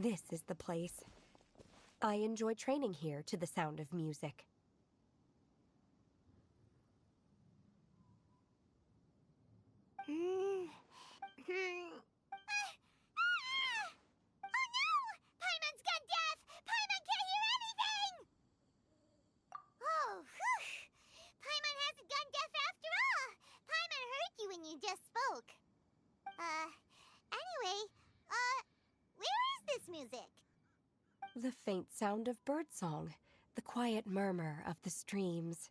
This is the place. I enjoy training here to the sound of music. Oh no! Paimon's gone deaf! Paimon can't hear anything! Oh, whew! Paimon hasn't gone deaf after all! Paimon heard you when you just spoke. Anyway, where is this music? The faint sound of birdsong, the quiet murmur of the streams.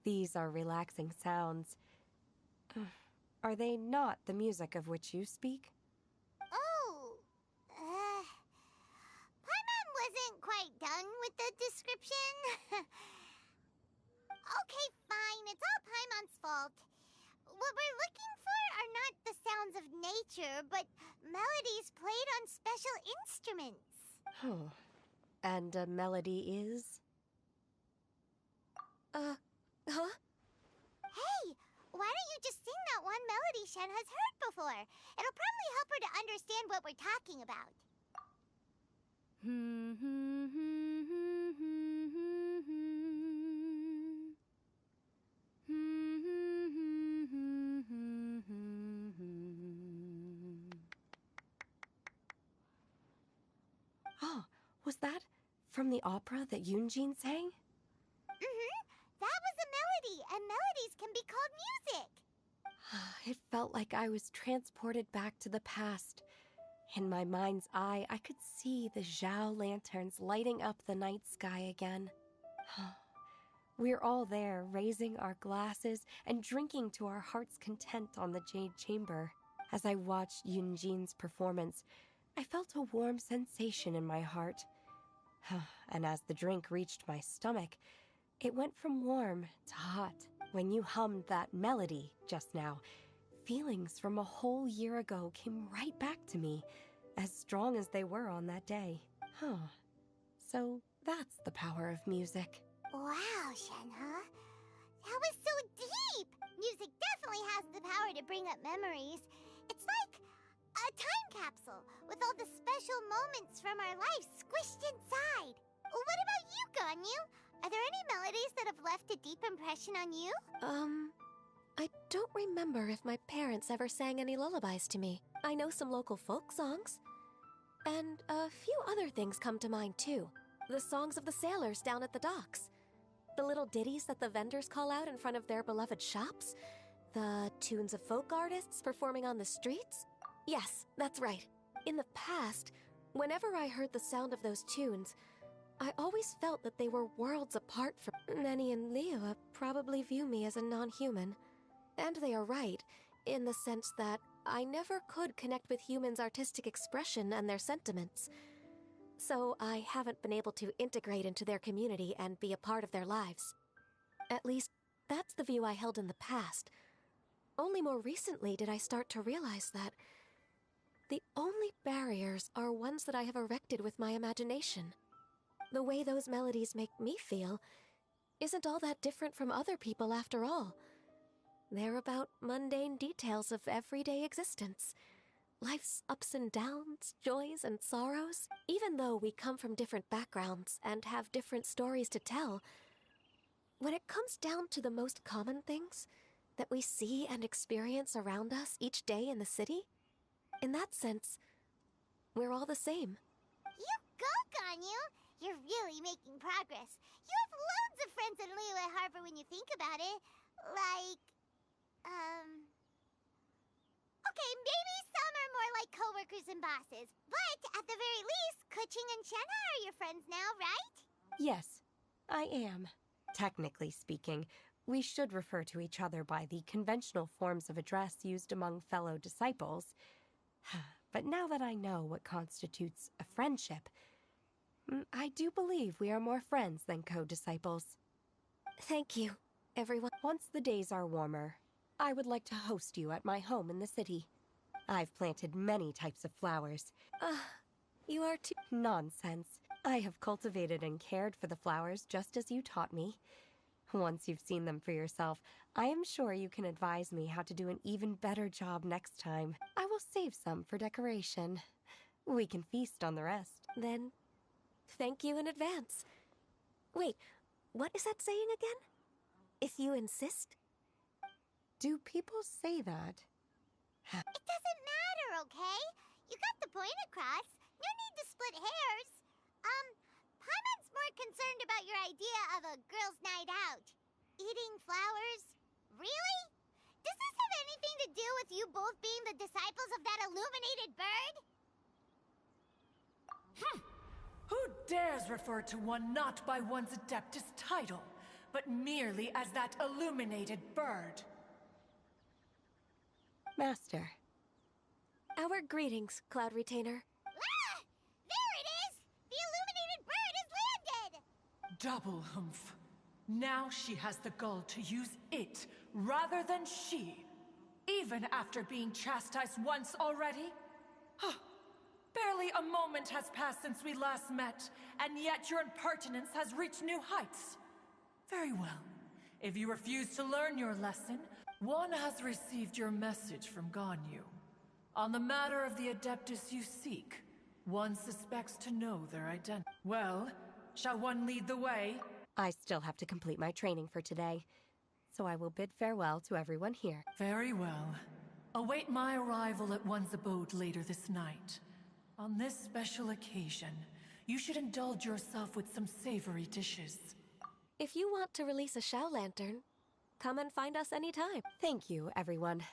These are relaxing sounds. Are they not the music of which you speak? Oh, Paimon wasn't quite done with the description. Okay, fine, it's all Paimon's fault. What we're looking for are not the sounds of nature, but melodies played on special instruments. Oh, and a melody is? Huh? Hey, why don't you just sing that one melody Shen has heard before? It'll probably help her to understand what we're talking about. Oh, was that from the opera that Yunjin sang? That was a melody, and melodies can be called music. It felt like I was transported back to the past. In my mind's eye, I could see the Zhao lanterns lighting up the night sky again. We're all there, raising our glasses and drinking to our heart's content on the Jade Chamber. As I watched Yunjin's performance, I felt a warm sensation in my heart. And as the drink reached my stomach, it went from warm to hot. When you hummed that melody just now, feelings from a whole year ago came right back to me, as strong as they were on that day. So that's the power of music. Wow, Shenhe. That was so deep! Music definitely has the power to bring up memories. It's like a time capsule with all the special moments from our life squished inside. What about you, Ganyu? Are there any melodies that have left a deep impression on you? I don't remember if my parents ever sang any lullabies to me. I know some local folk songs. And a few other things come to mind, too. The songs of the sailors down at the docks. The little ditties that the vendors call out in front of their beloved shops. The tunes of folk artists performing on the streets. Yes, that's right. In the past, whenever I heard the sound of those tunes, I always felt that they were worlds apart from... Nenny and Liyue probably view me as a non-human. And they are right, in the sense that I never could connect with humans' artistic expression and their sentiments. So I haven't been able to integrate into their community and be a part of their lives. At least, that's the view I held in the past. Only more recently did I start to realize that the only barriers are ones that I have erected with my imagination. The way those melodies make me feel isn't all that different from other people after all. They're about mundane details of everyday existence. Life's ups and downs, joys and sorrows. Even though we come from different backgrounds and have different stories to tell, when it comes down to the most common things that we see and experience around us each day in the city, in that sense, we're all the same. You go, Ganyu! You're really making progress. You have loads of friends in Liyue Harbor when you think about it. Like, okay, maybe some are more like coworkers and bosses. But at the very least, Keqing and Shenhe are your friends now, right? Yes, I am. Technically speaking, we should refer to each other by the conventional forms of address used among fellow disciples. But now that I know what constitutes a friendship, I do believe we are more friends than co-disciples. Thank you, everyone. Once the days are warmer, I would like to host you at my home in the city. I've planted many types of flowers. You are too... Nonsense. I have cultivated and cared for the flowers just as you taught me. Once you've seen them for yourself, I am sure you can advise me how to do an even better job next time. I will save some for decoration. We can feast on the rest. Then, thank you in advance. Wait, what is that saying again? If you insist? Do people say that? It doesn't matter, okay? You got the point across. No need to split hairs. Paimon's more concerned about your idea of a girls' night out. Eating flowers? Really? Does this have anything to do with you both being the disciples of that illuminated bird? Who dares refer to one not by one's Adeptus title, but merely as that illuminated bird? Master. Our greetings, Cloud Retainer. Ah! There it is! The illuminated bird has landed! Double humph. Now she has the gall to use it rather than she. Even after being chastised once already? Barely a moment has passed since we last met, and yet your impertinence has reached new heights. Very well. If you refuse to learn your lesson, one has received your message from Ganyu. On the matter of the Adeptus you seek, one suspects to know their identity. Well, shall one lead the way? I still have to complete my training for today, so I will bid farewell to everyone here. Very well. Await my arrival at one's abode later this night. On this special occasion, you should indulge yourself with some savory dishes. If you want to release a Shao Lantern, come and find us anytime. Thank you, everyone.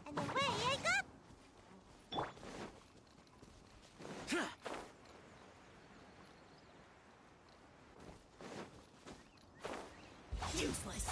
And away I go! Useless.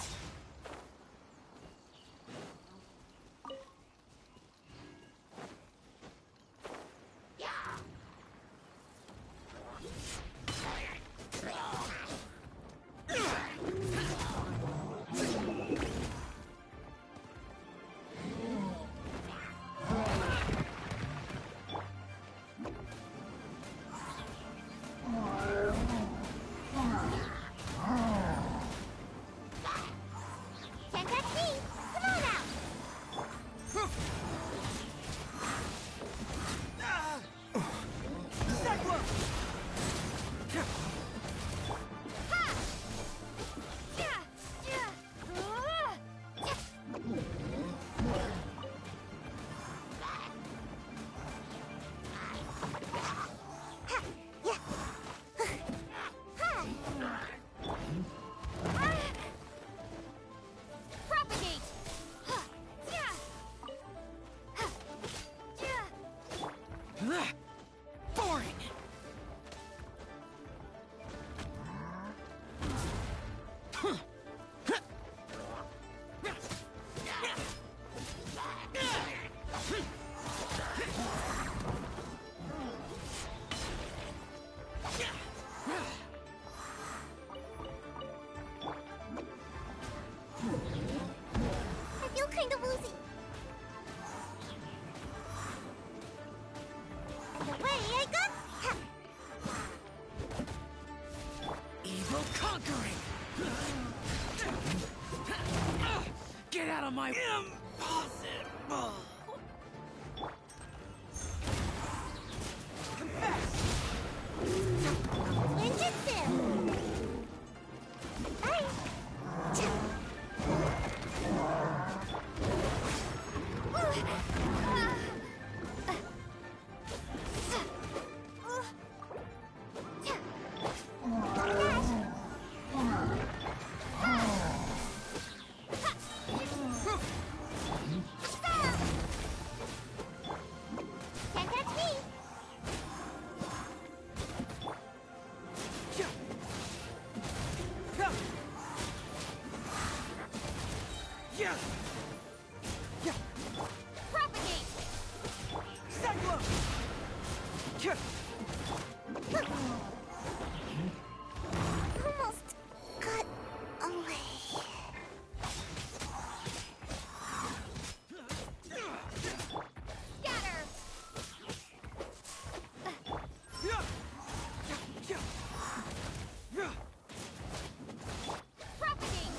my... Impossible! Confess! Ninjutsu! Bye! Can't touch me! Yeah! Yeah! Propagate! Cyclone! Yeah! Almost got away. Scatter! Yeah! Yeah! Yeah! Propagate!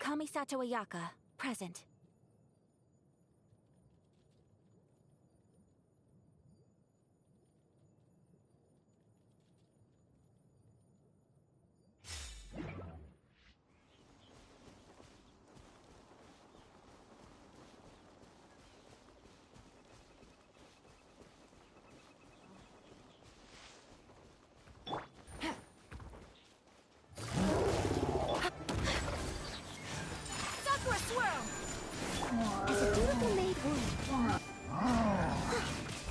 Kamisato Ayaka, present. Sakura swirl! As a dutiful maid would.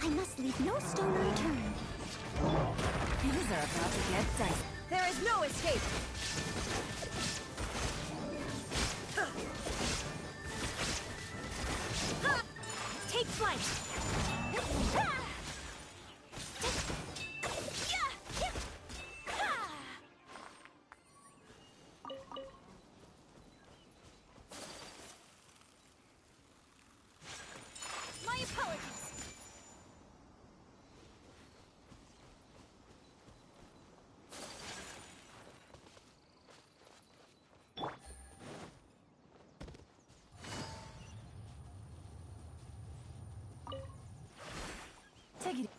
I must leave no stone unturned. Things are about to get dicey. There is no escape! Take flight! My apologies! Take it.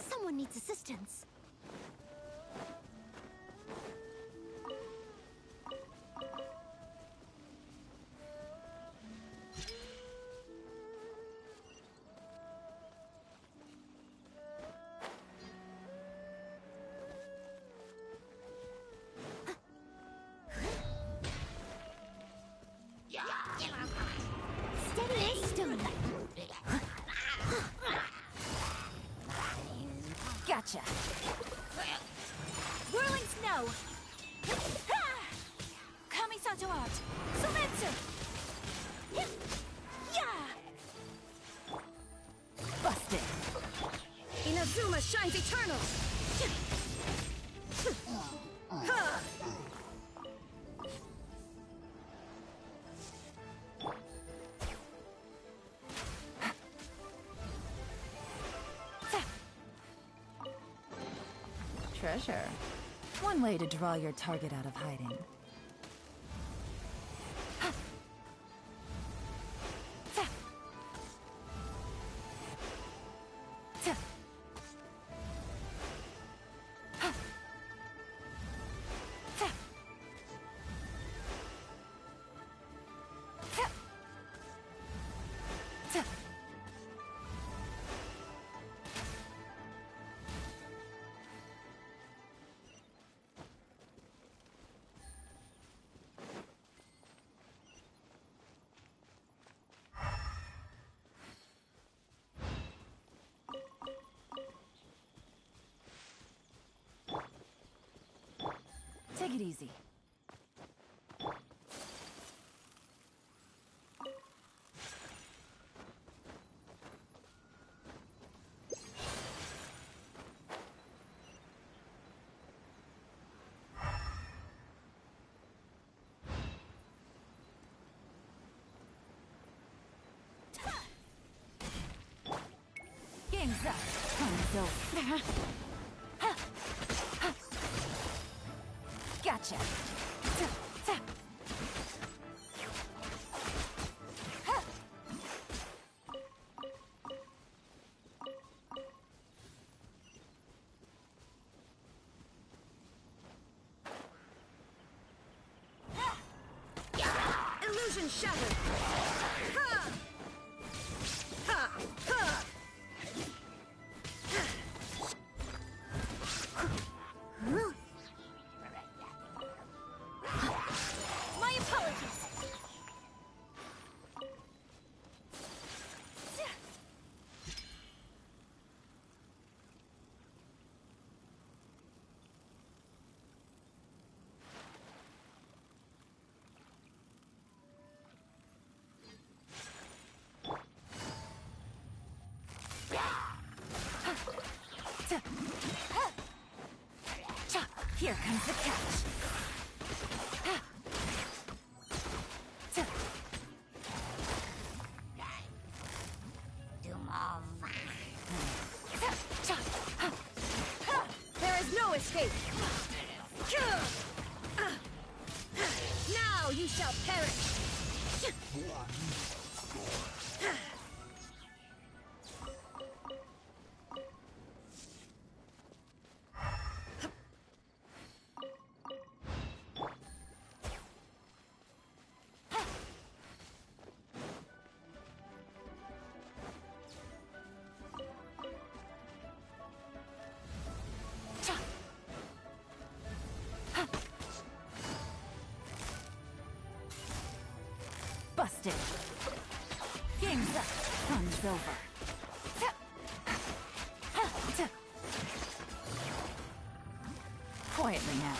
Someone needs assistance. Steady as stone. Gotcha. Whirling snow. Kamisato out. Sumetsu. Yeah. Busted. Inazuma shines eternal. Treasure. One way to draw your target out of hiding. it easy. Game's up. Time's over. Gotcha. Illusion shattered. Ha! Ha! Ha! My apologies. Here comes the catch. There is no escape. Now you shall perish. Busted. Game's up. Fun's over. Quietly now.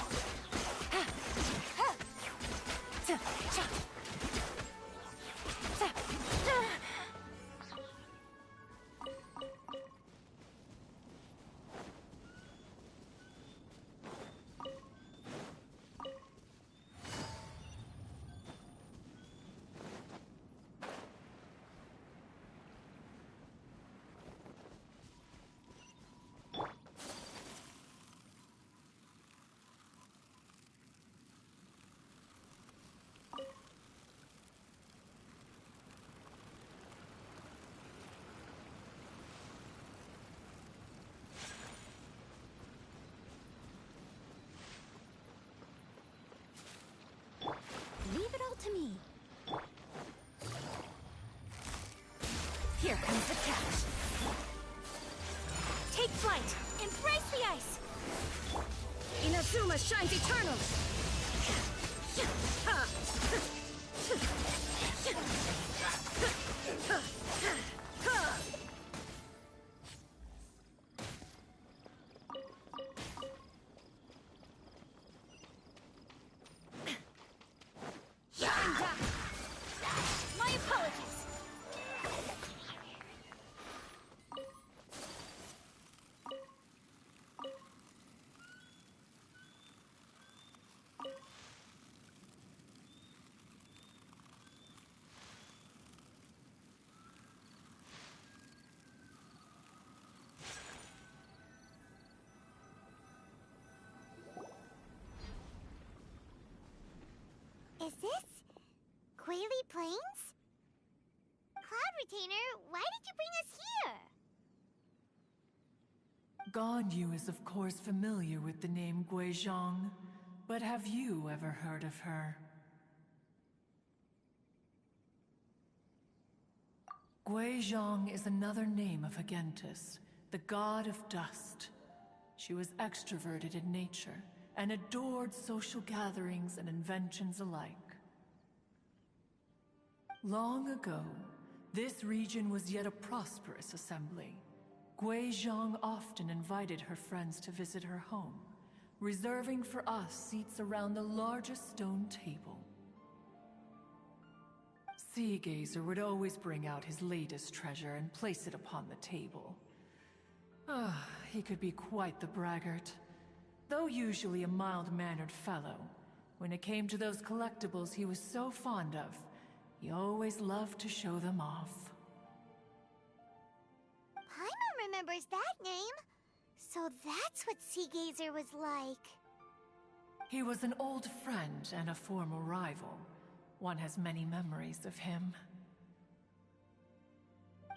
Leave it all to me. Here comes the catch. Take flight. Embrace the ice. Inazuma shines eternal. My apologies. Is this Quaily Plains? Cloud Retainer, why did you bring us here? Ganyu is of course familiar with the name Guizhong, but have you ever heard of her? Guizhong is another name of Agentis, the god of dust. She was extroverted in nature and adored social gatherings and inventions alike. Long ago, this region was yet a prosperous assembly. Guizhong often invited her friends to visit her home, reserving for us seats around the largest stone table. Sea Gazer would always bring out his latest treasure and place it upon the table. He could be quite the braggart. Though usually a mild-mannered fellow, when it came to those collectibles he was so fond of, he always loved to show them off. Paimon remembers that name. So that's what Sea Gazer was like. He was an old friend and a former rival. One has many memories of him.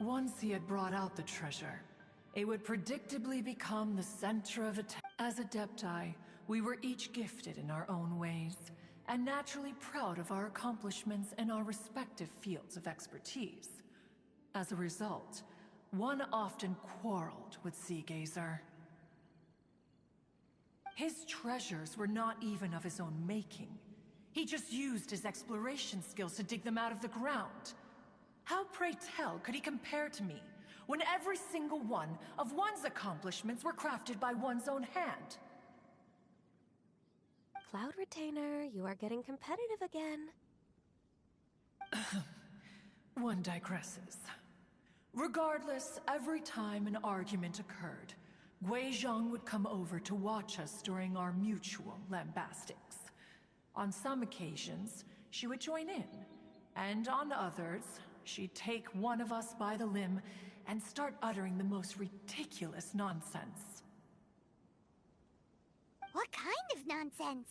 Once he had brought out the treasure, it would predictably become the center of attention. As Adepti, we were each gifted in our own ways, and naturally proud of our accomplishments in our respective fields of expertise. As a result, one often quarreled with Sea Gazer. His treasures were not even of his own making. He just used his exploration skills to dig them out of the ground. How, pray tell, could he compare to me, when every single one of one's accomplishments were crafted by one's own hand? Cloud Retainer, you are getting competitive again. One digresses. Regardless, every time an argument occurred, Guizhong would come over to watch us during our mutual lambastics. On some occasions, she would join in, and on others, she'd take one of us by the limb and start uttering the most ridiculous nonsense. What kind of nonsense?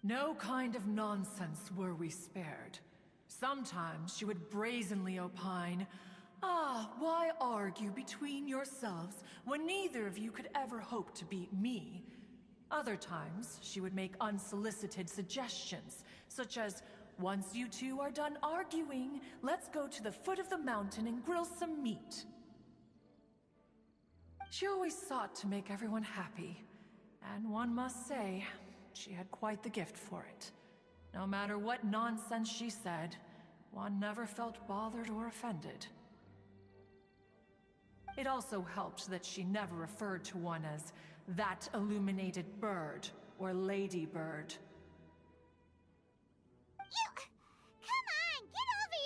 No kind of nonsense were we spared. Sometimes she would brazenly opine, why argue between yourselves when neither of you could ever hope to beat me? Other times, she would make unsolicited suggestions, such as, once you two are done arguing, let's go to the foot of the mountain and grill some meat. She always sought to make everyone happy, and one must say, she had quite the gift for it. No matter what nonsense she said, one never felt bothered or offended. It also helped that she never referred to one as that illuminated bird or ladybird. Come on, get over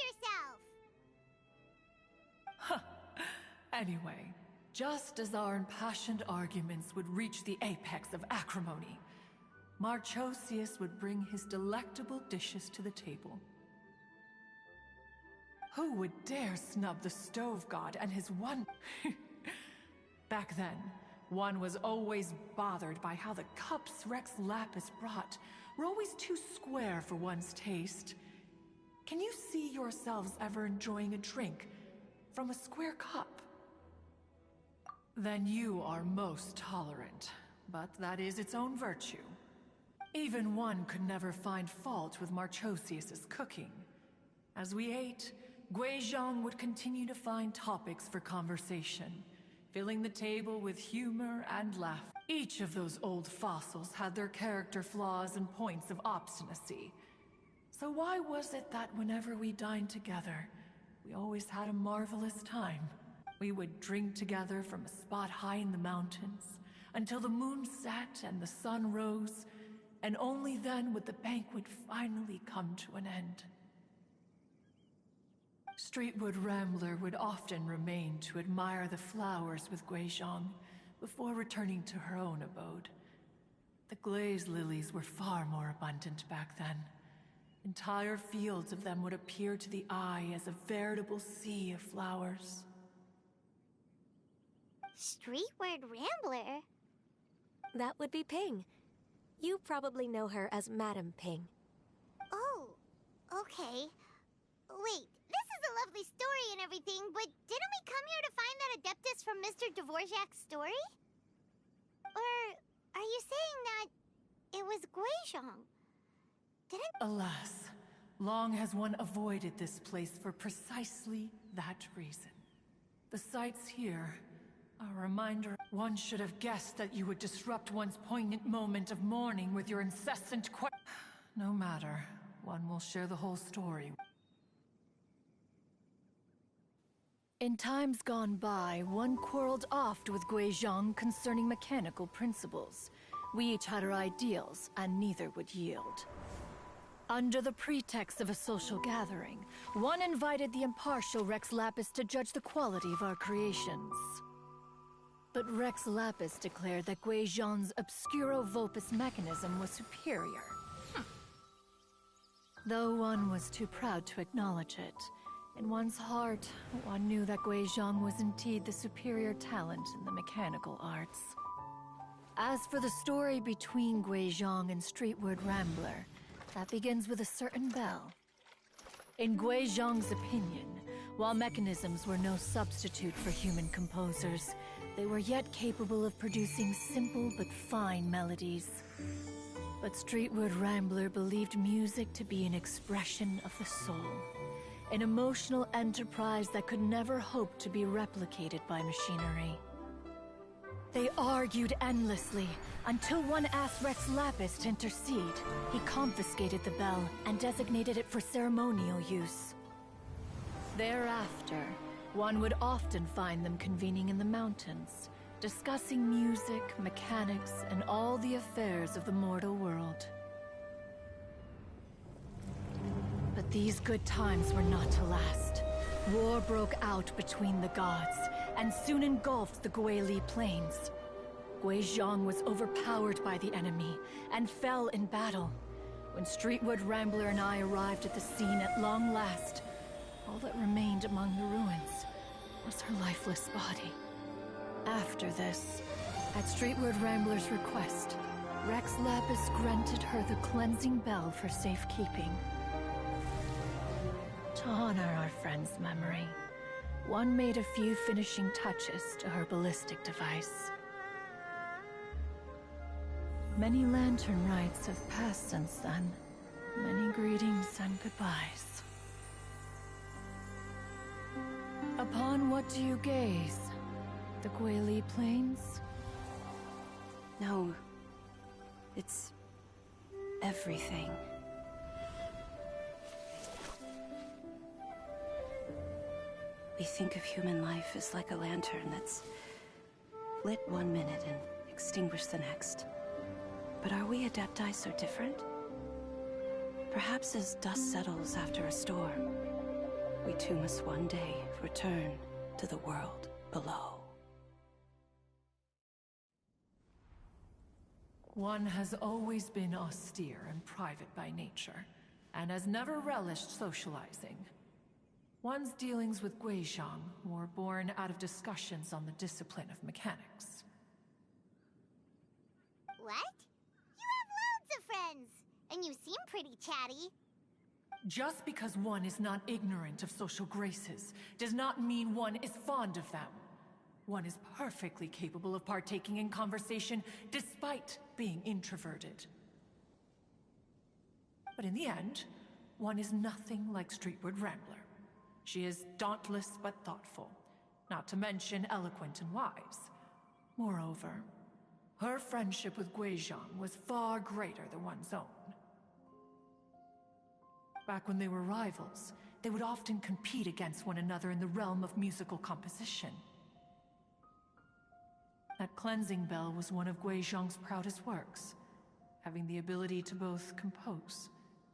yourself! Anyway, just as our impassioned arguments would reach the apex of acrimony, Marchosius would bring his delectable dishes to the table. Who would dare snub the stove god and his one... Back then, one was always bothered by how the cups Rex Lapis brought were always too square for one's taste. Can you see yourselves ever enjoying a drink from a square cup? Then you are most tolerant, but that is its own virtue. Even one could never find fault with Marchosius's cooking. As we ate, Guizhong would continue to find topics for conversation, filling the table with humor and laughter. Each of those old fossils had their character flaws and points of obstinacy. So why was it that whenever we dined together, we always had a marvelous time? We would drink together from a spot high in the mountains, until the moon set and the sun rose, and only then would the banquet finally come to an end. Streetwood Rambler would often remain to admire the flowers with Guizhong before returning to her own abode. The glaze lilies were far more abundant back then. Entire fields of them would appear to the eye as a veritable sea of flowers. Streetward Rambler? That would be Ping. You probably know her as Madam Ping. Oh, okay. Wait, this is a lovely story and everything, but didn't we come here to find that Adeptus from Mr. Dvorak's story? Or are you saying that it was Guizhong? Alas, long has one avoided this place for precisely that reason. The sights here, a reminder. One should have guessed that you would disrupt one's poignant moment of mourning with your incessant No matter, one will share the whole story. In times gone by, one quarreled oft with Guizhong concerning mechanical principles. We each had our ideals, and neither would yield. Under the pretext of a social gathering, one invited the impartial Rex Lapis to judge the quality of our creations. But Rex Lapis declared that Guizhong's Obscuro Vulpus mechanism was superior. Though one was too proud to acknowledge it, in one's heart, one knew that Guizhong was indeed the superior talent in the mechanical arts. As for the story between Guizhong and Streetward Rambler, that begins with a certain bell. In Guizhong's opinion, while mechanisms were no substitute for human composers, they were yet capable of producing simple but fine melodies. But Streetward Rambler believed music to be an expression of the soul, an emotional enterprise that could never hope to be replicated by machinery. They argued endlessly, until one asked Rex Lapis to intercede. He confiscated the bell and designated it for ceremonial use. Thereafter, one would often find them convening in the mountains, discussing music, mechanics, and all the affairs of the mortal world. But these good times were not to last. War broke out between the gods, and soon engulfed the Guili Plains. Guizhong was overpowered by the enemy, and fell in battle. When Streetward Rambler and I arrived at the scene at long last, all that remained among the ruins was her lifeless body. After this, at Streetward Rambler's request, Rex Lapis granted her the cleansing bell for safekeeping. To honor our friend's memory, one made a few finishing touches to her ballistic device. Many lantern rites have passed since then. Many greetings and goodbyes. Upon what do you gaze? The Guili Plains? No. It's everything. We think of human life as like a lantern that's lit one minute and extinguished the next. But are we Adepti so different? Perhaps as dust settles after a storm, we too must one day return to the world below. One has always been austere and private by nature, and has never relished socializing. One's dealings with Guizhong were born out of discussions on the discipline of mechanics. What? You have loads of friends, and you seem pretty chatty. Just because one is not ignorant of social graces does not mean one is fond of them. One is perfectly capable of partaking in conversation despite being introverted. But in the end, one is nothing like Streetward Rambler. She is dauntless but thoughtful, not to mention eloquent and wise. Moreover, her friendship with Guizhong was far greater than one's own. Back when they were rivals, they would often compete against one another in the realm of musical composition. That cleansing bell was one of Guizhong's proudest works, having the ability to both compose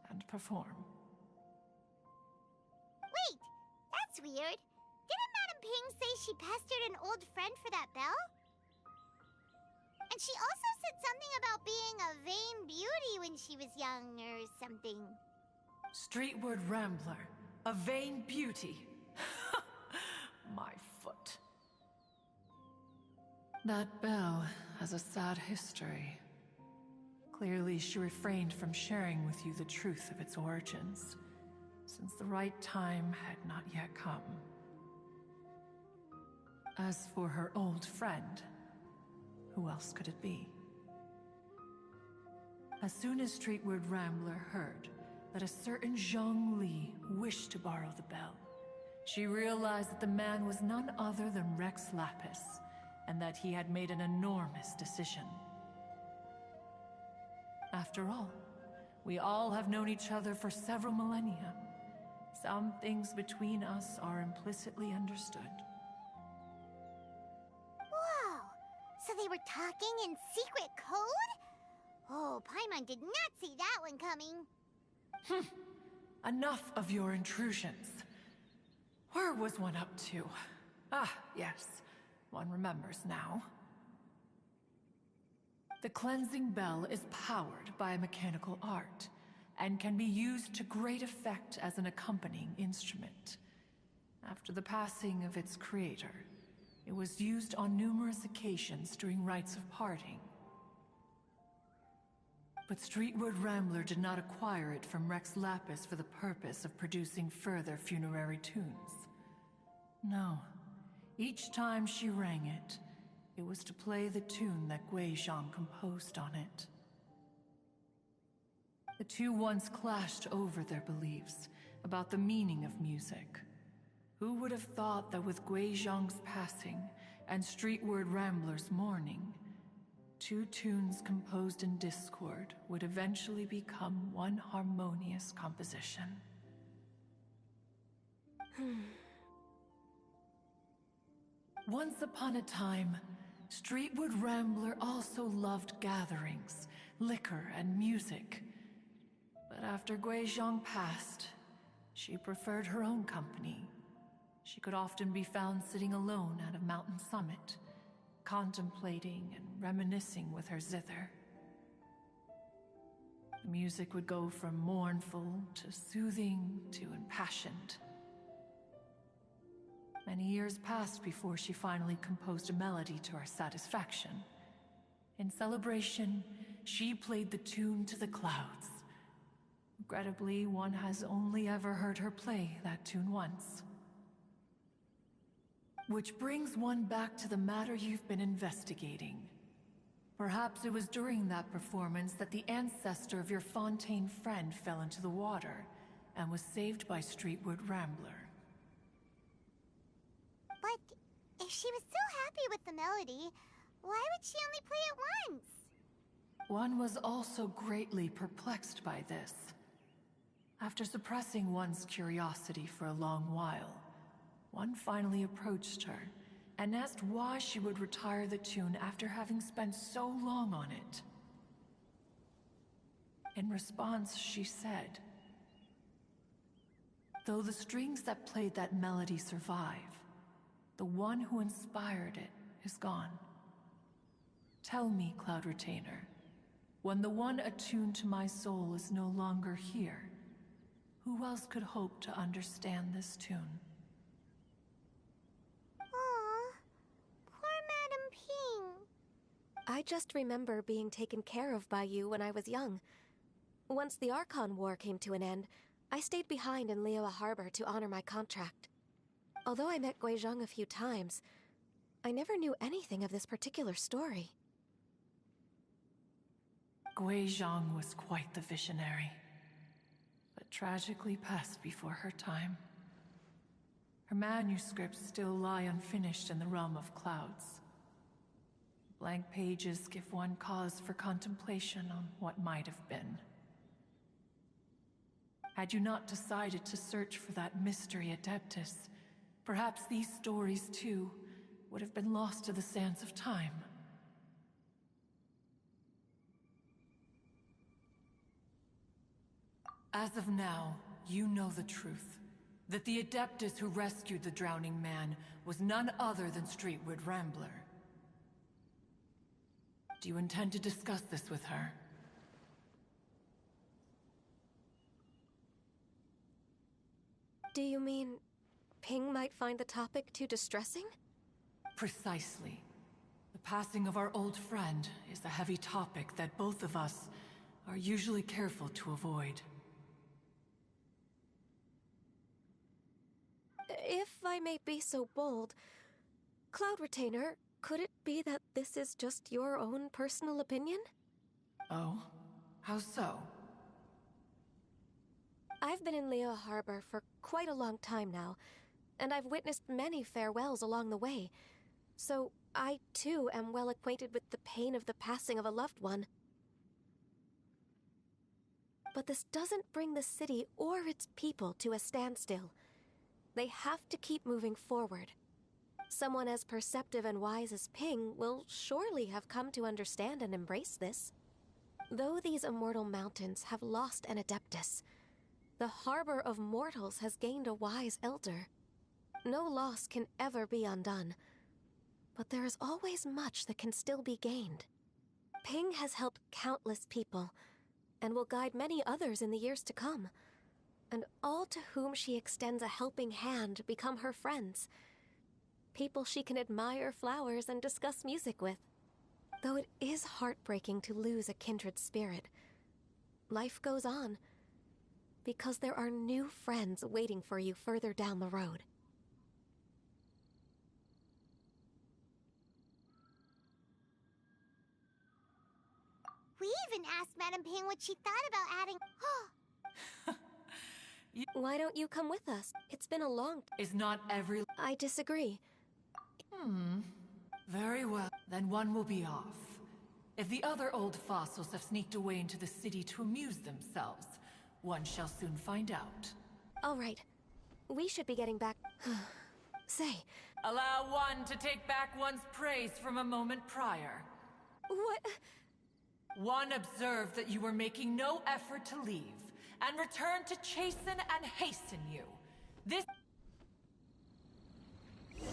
and perform. Wait, that's weird. Didn't Madame Ping say she pestered an old friend for that bell? And she also said something about being a vain beauty when she was young or something. Streetward Rambler, a vain beauty. My foot. That bell has a sad history. Clearly, she refrained from sharing with you the truth of its origins, since the right time had not yet come. As for her old friend, who else could it be? As soon as Streetward Rambler heard that a certain Zhang Li wished to borrow the bell, she realized that the man was none other than Rex Lapis, and that he had made an enormous decision. After all, we all have known each other for several millennia. Some things between us are implicitly understood. Whoa! So they were talking in secret code? Oh, Paimon did not see that one coming. Enough of your intrusions. Where was one up to? Ah, yes. One remembers now. The cleansing bell is powered by a mechanical art, and can be used to great effect as an accompanying instrument. After the passing of its creator, it was used on numerous occasions during rites of parting. But Streetwood Rambler did not acquire it from Rex Lapis for the purpose of producing further funerary tunes. No. Each time she rang it, it was to play the tune that Guizhong composed on it. The two once clashed over their beliefs about the meaning of music. Who would have thought that with Guizhong's passing and Streetward Rambler's mourning, two tunes composed in discord would eventually become one harmonious composition? Once upon a time, Streetwood Rambler also loved gatherings, liquor, and music. But after Guizhong passed, she preferred her own company. She could often be found sitting alone at a mountain summit, contemplating and reminiscing with her zither. The music would go from mournful to soothing to impassioned. Many years passed before she finally composed a melody to her satisfaction. In celebration, she played the tune to the clouds. Regrettably, one has only ever heard her play that tune once. Which brings one back to the matter you've been investigating. Perhaps it was during that performance that the ancestor of your Fontaine friend fell into the water and was saved by Streetwood Rambler. But if she was so happy with the melody, why would she only play it once? One was also greatly perplexed by this. After suppressing one's curiosity for a long while, one finally approached her and asked why she would retire the tune after having spent so long on it. In response, she said, "Though the strings that played that melody survive, the one who inspired it is gone. Tell me, Cloud Retainer, when the one attuned to my soul is no longer here, who else could hope to understand this tune?" Aw, poor Madam Ping. I just remember being taken care of by you when I was young. Once the Archon War came to an end, I stayed behind in Liyue Harbor to honor my contract. Although I met Guizhong a few times, I never knew anything of this particular story. Guizhong was quite the visionary, but tragically passed before her time. Her manuscripts still lie unfinished in the realm of clouds. Blank pages give one cause for contemplation on what might have been. Had you not decided to search for that mystery Adeptus, perhaps these stories, too, would have been lost to the sands of time. As of now, you know the truth. That the Adeptus who rescued the drowning man was none other than Streetwood Rambler. Do you intend to discuss this with her? Do you mean Ping might find the topic too distressing? Precisely. The passing of our old friend is a heavy topic that both of us are usually careful to avoid. If I may be so bold, Cloud Retainer, could it be that this is just your own personal opinion? Oh? How so? I've been in Liyue Harbor for quite a long time now, and I've witnessed many farewells along the way, so I too am well acquainted with the pain of the passing of a loved one. But this doesn't bring the city or its people to a standstill. They have to keep moving forward. Someone as perceptive and wise as Ping will surely have come to understand and embrace this. Though these immortal mountains have lost an Adeptus, the harbor of mortals has gained a wise elder. No loss can ever be undone, but there is always much that can still be gained. Ping has helped countless people, and will guide many others in the years to come. And all to whom she extends a helping hand become her friends. People she can admire flowers and discuss music with. Though it is heartbreaking to lose a kindred spirit, life goes on, because there are new friends waiting for you further down the road. We even asked Madame Ping what she thought about adding. Why don't you come with us? It's been a long... Is not every... I disagree. Very well. Then one will be off. If the other old fossils have sneaked away into the city to amuse themselves, one shall soon find out. All right. We should be getting back... Say... Allow one to take back one's praise from a moment prior. What? One observed that you were making no effort to leave, and returned to chasten and hasten you. This... This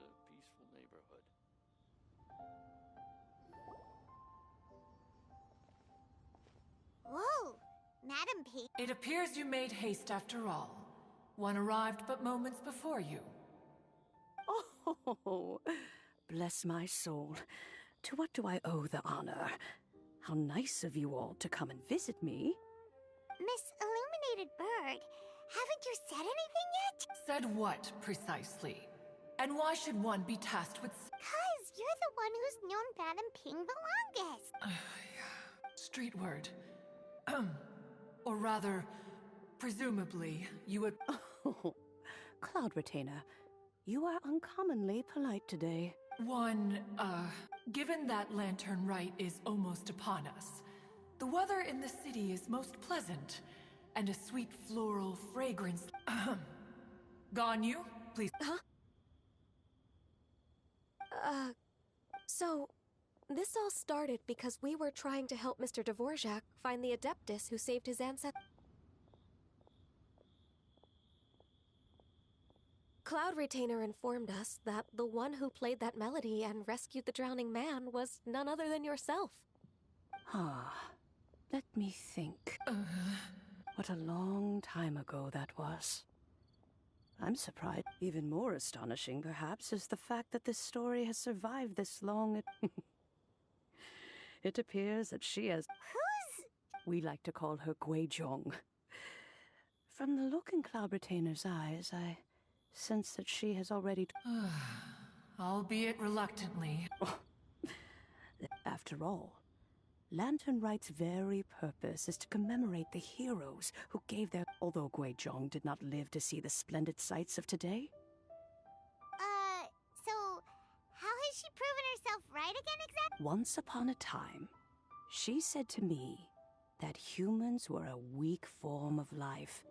is a peaceful neighborhood. Whoa! Madame Ping. It appears you made haste after all. One arrived but moments before you. Oh, bless my soul. To what do I owe the honor? How nice of you all to come and visit me. Miss Illuminated Bird, haven't you said anything yet? Said what, precisely? And why should one be tasked with... 'Cause you're the one who's known Madame Ping the longest. street word? Or rather, presumably, you would... Oh, Cloud Retainer, you are uncommonly polite today. Given that Lantern Rite is almost upon us, the weather in the city is most pleasant, and a sweet floral fragrance... Gone you? Please... Huh? So... This all started because we were trying to help Mr. Dvorak find the Adeptus who saved his ancestors. Cloud Retainer informed us that the one who played that melody and rescued the drowning man was none other than yourself. Ah, let me think. What a long time ago that was. I'm surprised. Even more astonishing, perhaps, is the fact that this story has survived this long. It appears that she has... Who's... We like to call her Guizhong. From the look in Cloud Retainer's eyes, I sense that she has already... Albeit reluctantly. After all, Lantern Rite's very purpose is to commemorate the heroes who gave their... Although Guizhong did not live to see the splendid sights of today. So... How has she proven herself right again exactly? Once upon a time, She said to me that humans were a weak form of life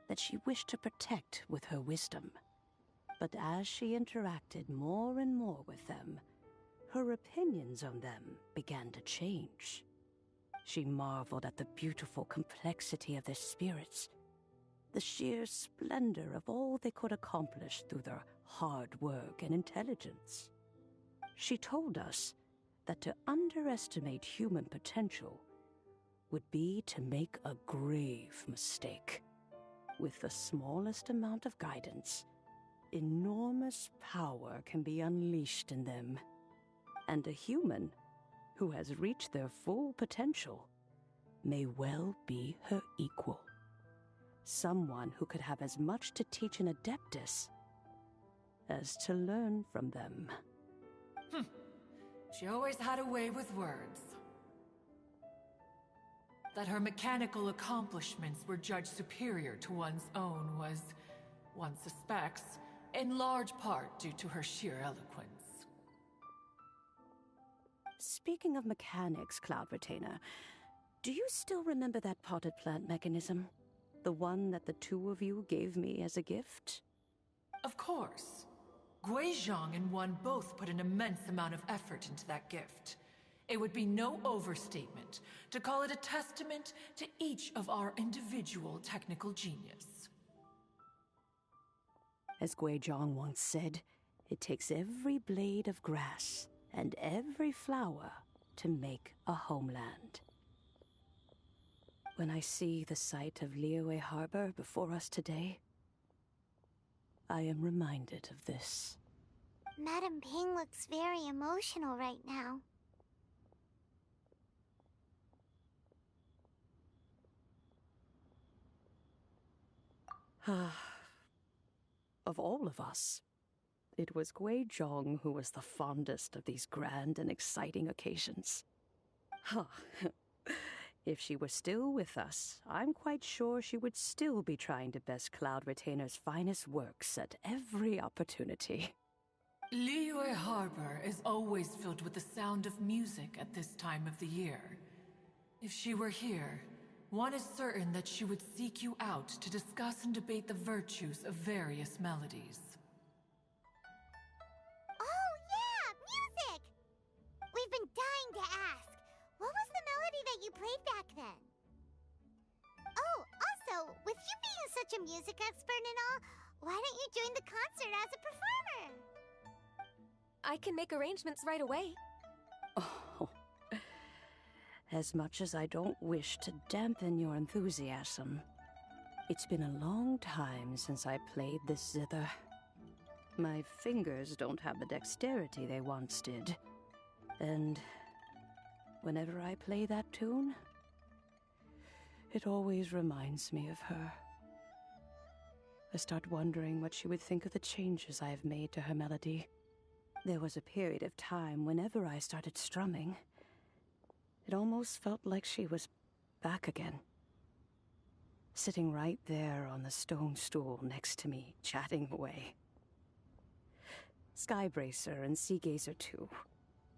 that she wished to protect with her wisdom. But as she interacted more and more with them, her opinions on them began to change. She marveled at the beautiful complexity of their spirits, the sheer splendor of all they could accomplish through their hard work and intelligence. She told us that to underestimate human potential would be to make a grave mistake. With the smallest amount of guidance, enormous power can be unleashed in them. And a human who has reached their full potential may well be her equal. Someone who could have as much to teach an adeptus as to learn from them. She always had a way with words. That her mechanical accomplishments were judged superior to one's own was, one suspects, in large part due to her sheer eloquence. Speaking of mechanics, Cloud Retainer, do you still remember that potted plant mechanism? The one that the two of you gave me as a gift? Of course. Guizhong and one both put an immense amount of effort into that gift. It would be no overstatement to call it a testament to each of our individual technical genius. As Guizhong once said, it takes every blade of grass and every flower to make a homeland. When I see the sight of Liyue Harbor before us today, I am reminded of this. Madam Ping looks very emotional right now. Of all of us, it was Guizhong who was the fondest of these grand and exciting occasions. If she were still with us, I'm quite sure she would still be trying to best Cloud Retainer's finest works at every opportunity. Liyue Harbor is always filled with the sound of music at this time of the year. If she were here, one is certain that she would seek you out to discuss and debate the virtues of various melodies. Oh yeah, music! We've been dying to ask. What was the melody that you played back then? Oh, also, with you being such a music expert and all, why don't you join the concert as a performer? I can make arrangements right away. Oh, as much as I don't wish to dampen your enthusiasm, it's been a long time since I played this zither. My fingers don't have the dexterity they once did, and whenever I play that tune, it always reminds me of her. I start wondering what she would think of the changes I have made to her melody. There was a period of time whenever I started strumming, it almost felt like she was back again. Sitting right there on the stone stool next to me, chatting away. Skybracer and Seagazer too,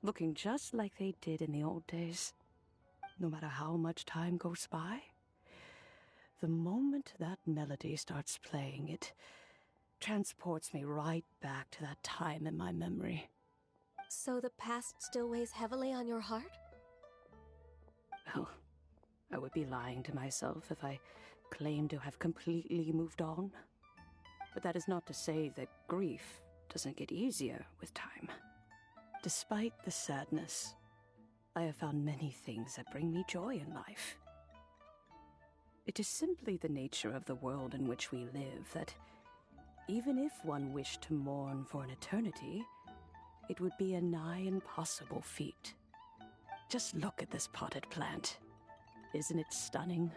looking just like they did in the old days. No matter how much time goes by, the moment that melody starts playing, it transports me right back to that time in my memory. So the past still weighs heavily on your heart? Well, I would be lying to myself if I claimed to have completely moved on. But that is not to say that grief doesn't get easier with time. Despite the sadness, I have found many things that bring me joy in life. It is simply the nature of the world in which we live that even if one wished to mourn for an eternity, it would be a nigh impossible feat. Just look at this potted plant. Isn't it stunning?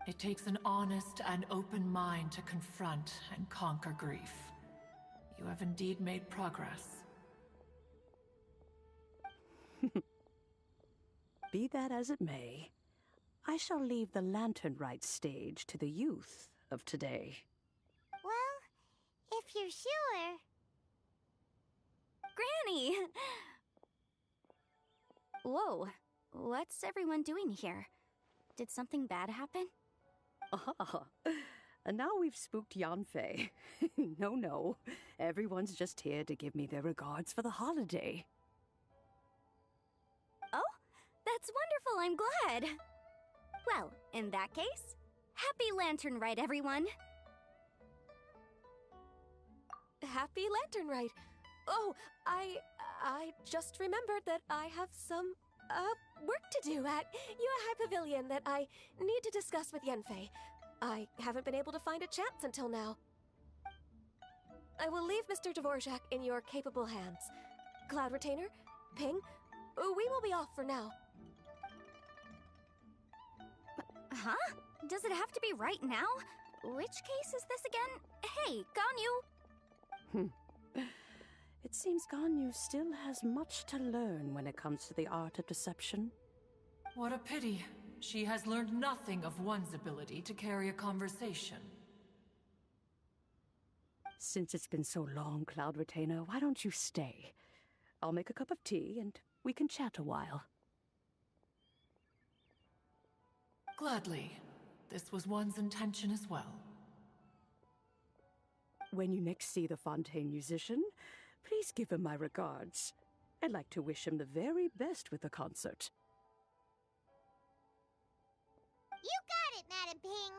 It takes an honest and open mind to confront and conquer grief. You have indeed made progress. Be that as it may, I shall leave the lantern rite stage to the youth of today. Well, if you're sure. Granny! Whoa, What's everyone doing here? Did something bad happen? Ah, and now we've spooked Yanfei. No, no. Everyone's just here to give me their regards for the holiday. Oh, that's wonderful, I'm glad. Well, in that case, happy Lantern Rite, everyone. Happy Lantern Rite. Oh, I just remembered that I have some, work to do at Yuehai Pavilion that I need to discuss with Yanfei. I haven't been able to find a chance until now. I will leave Mr. Dvorak in your capable hands. Cloud Retainer, Ping, we will be off for now. Huh? Does it have to be right now? Which case is this again? Hey, Ganyu! It seems Ganyu still has much to learn when it comes to the art of deception. What a pity. She has learned nothing of one's ability to carry a conversation. Since it's been so long, Cloud Retainer, why don't you stay? I'll make a cup of tea and we can chat a while. Gladly. This was one's intention as well. When you next see the Fontaine musician, please give him my regards. I'd like to wish him the very best with the concert. You got it, Madam Ping.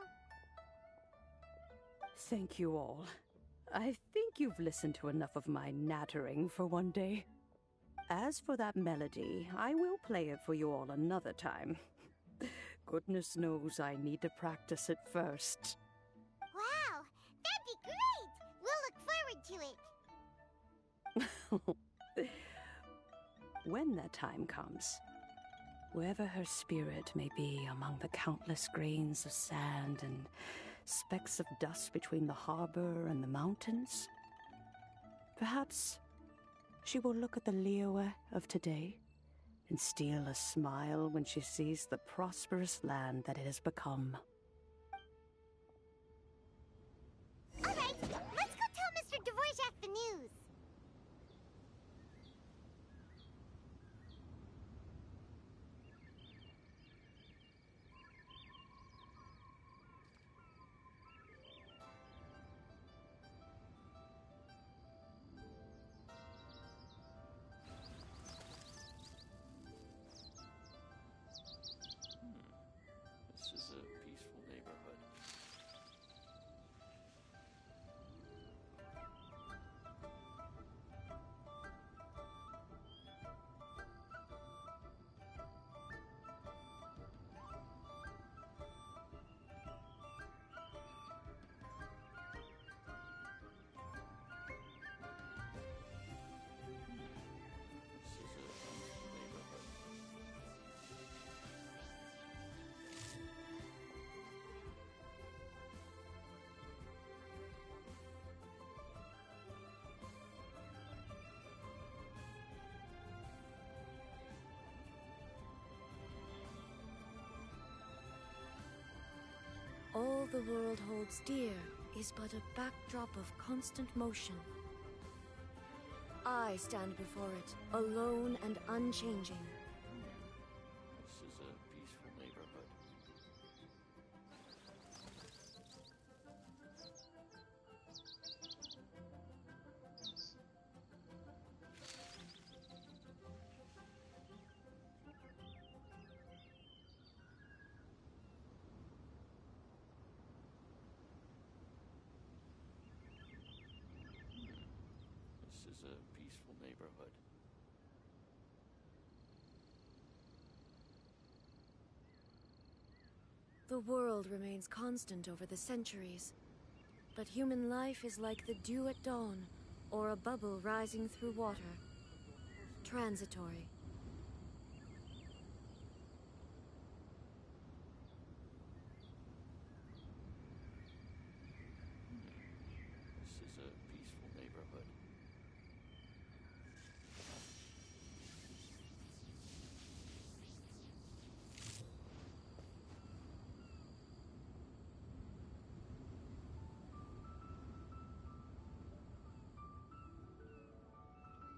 Thank you all. I think you've listened to enough of my nattering for one day. As for that melody, I will play it for you all another time. Goodness knows I need to practice it first. Wow, that'd be great. We'll look forward to it. When that time comes, wherever her spirit may be among the countless grains of sand and specks of dust between the harbor and the mountains, perhaps she will look at the Liyue of today and steal a smile when she sees the prosperous land that it has become. All right, let's go tell Mr. Dvorak the news. This is a peaceful neighborhood. This is a peaceful neighborhood. All the world holds dear is but a backdrop of constant motion. I stand before it, alone and unchanging. This is a peaceful neighborhood. This is a peaceful neighborhood. The world remains constant over the centuries, but human life is like the dew at dawn, or a bubble rising through water. Transitory. This is a peaceful neighborhood.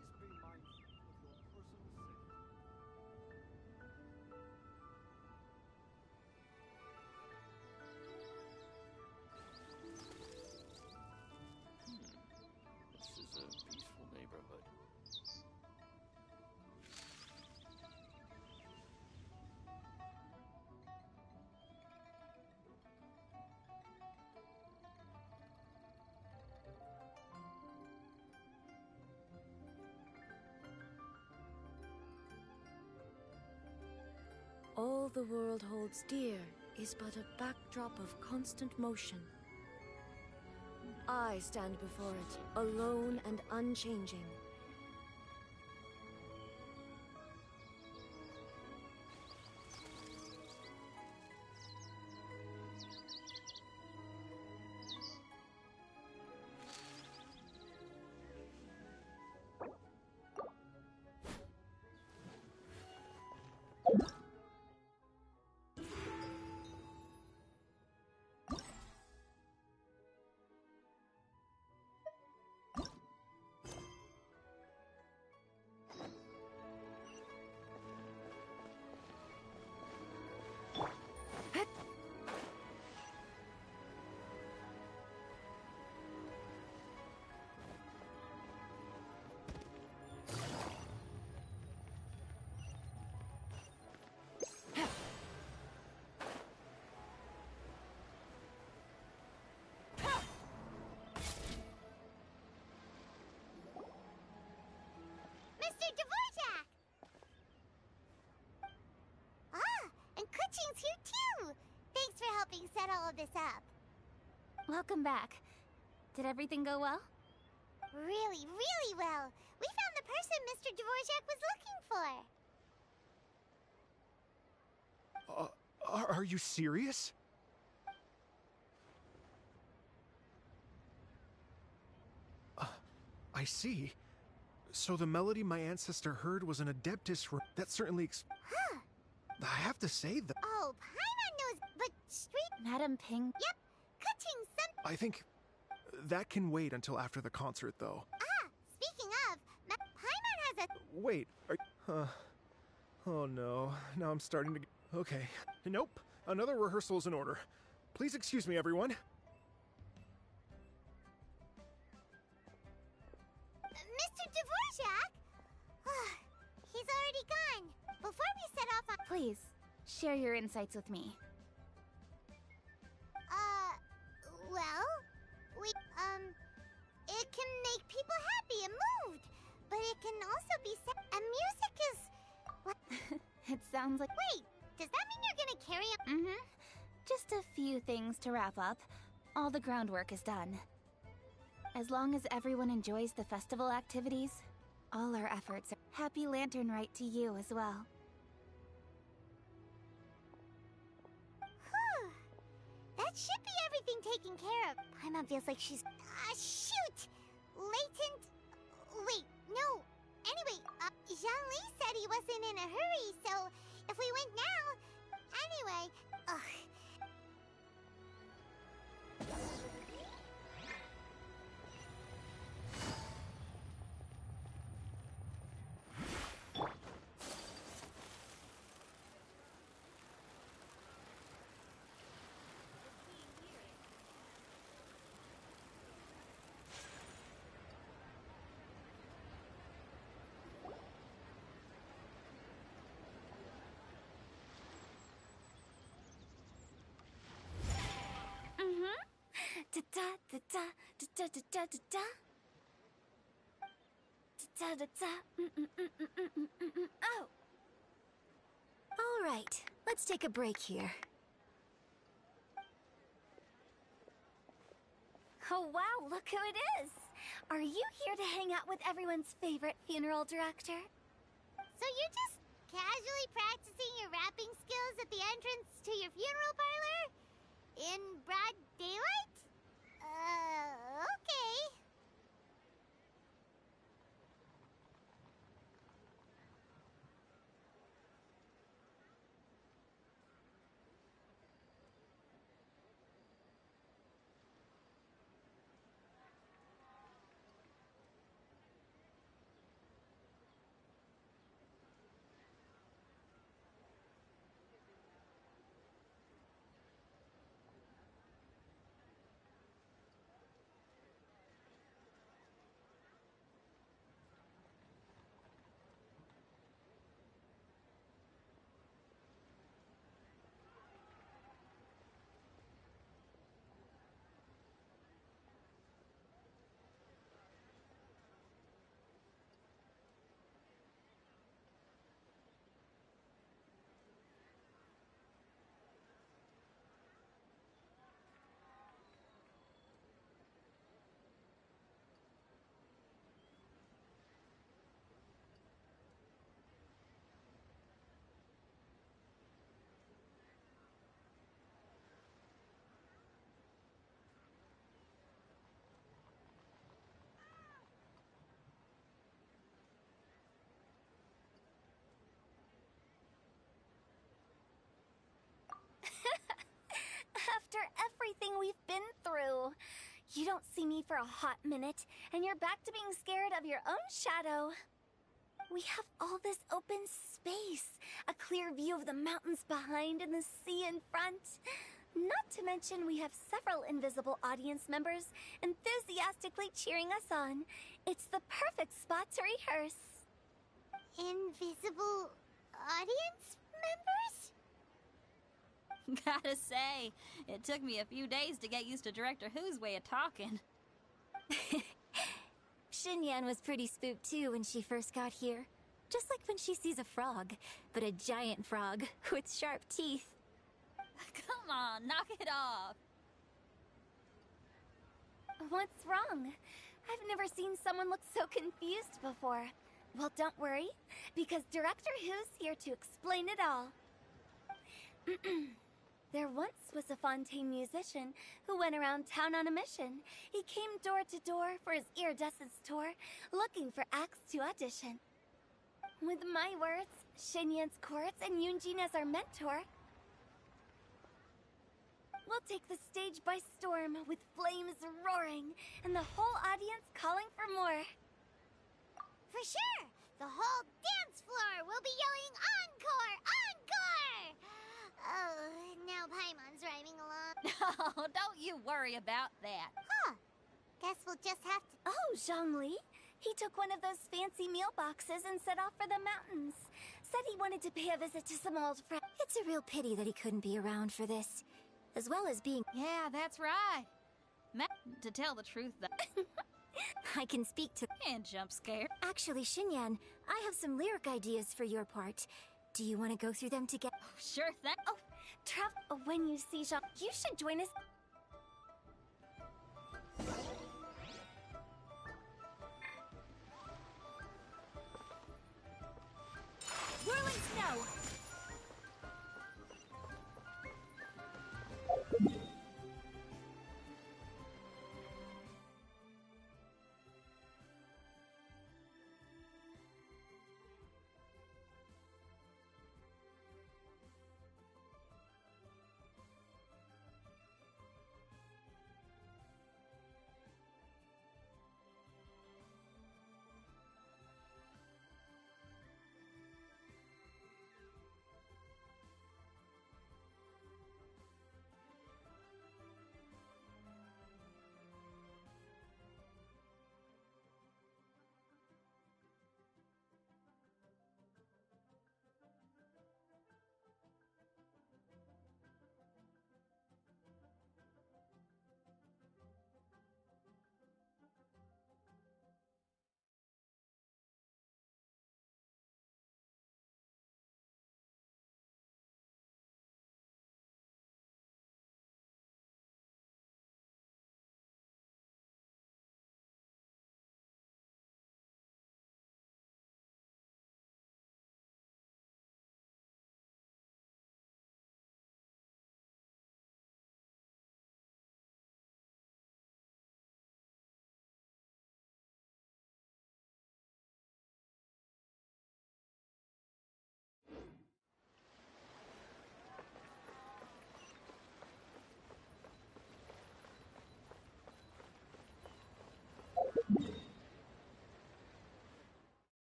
Please be mindful of your personal safety. all the world holds dear is but a backdrop of constant motion. I stand before it, alone and unchanging. Mr. Dvorak! Ah, and Kuchin's here too! Thanks for helping set all of this up. Welcome back. Did everything go well? Really, really well. We found the person Mr. Dvorak was looking for. Are you serious? I see. So the melody my ancestor heard was an Adeptus. That certainly Huh. I have to say that. Oh, Paimon knows, but straight... Madam Ping? Yep, Kuching some... I think that can wait until after the concert, though. Ah, speaking of, Paimon has a... Wait, oh no, now I'm starting to... Okay, nope, another rehearsal is in order. Please excuse me, everyone. Mr. Dvorak? He's already gone. Before we set off on... Please, share your insights with me. Well, it can make people happy and moved, but it can also be sad. And music is... What? It sounds like... Wait, does that mean you're gonna carry on? Mm-hmm. Just a few things to wrap up. All the groundwork is done. As long as everyone enjoys the festival activities, all our efforts are... Happy Lantern Rite to you as well. Whew. That should be everything taken care of. Paimon feels like she's... shoot! Latent... Wait, no. Anyway, Zhang-Li said he wasn't in a hurry, so if we went now... Anyway, Da da da da da da da da da. Da da da. Oh. All right, let's take a break here. Oh wow, look who it is! Are you here to hang out with everyone's favorite funeral director? so you're just casually practicing your rapping skills at the entrance to your funeral parlor? In broad daylight? Okay. after everything we've been through. You don't see me for a hot minute, and you're back to being scared of your own shadow. We have all this open space, a clear view of the mountains behind and the sea in front. Not to mention we have several invisible audience members enthusiastically cheering us on. It's the perfect spot to rehearse. Invisible audience members? Gotta say, it took me a few days to get used to Director Who's way of talking. Xinyan was pretty spooked too when she first got here. Just like when she sees a frog, but a giant frog with sharp teeth. Come on, knock it off. What's wrong? I've never seen someone look so confused before. Well, don't worry, because Director Who's here to explain it all. There once was a Fontaine musician who went around town on a mission. He came door to door for his iridescence tour, looking for acts to audition. With my words, Xinyan's chords, and Yunjin as our mentor, we'll take the stage by storm with flames roaring and the whole audience calling for more. For sure! The whole dance floor will be yelling encore! Encore! Oh, now Paimon's rhyming along. No, don't you worry about that. Huh. Guess we'll just have to... Oh, Zhongli. He took one of those fancy meal boxes and set off for the mountains. Said he wanted to pay a visit to some old friends. It's a real pity that he couldn't be around for this. As well as being... Yeah, that's right. To tell the truth, though. I can speak to... And jump scare. Actually, Xinyan, I have some lyric ideas for your part. Do you want to go through them together? Oh, sure thing. Oh, Trav, when you see Jean, you should join us. Whirling snow!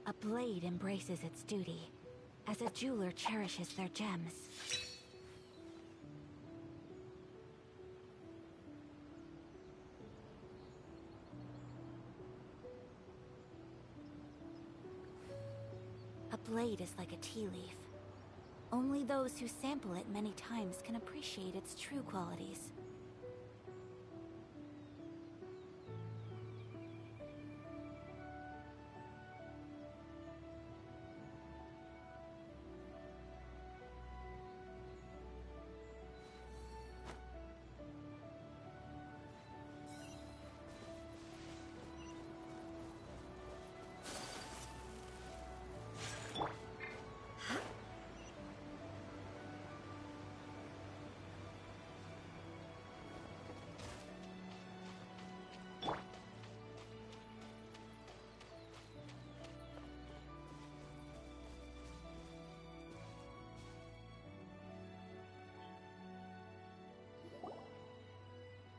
A blade embraces its duty, as a jeweler cherishes their gems. A blade is like a tea leaf. Only those who sample it many times can appreciate its true qualities.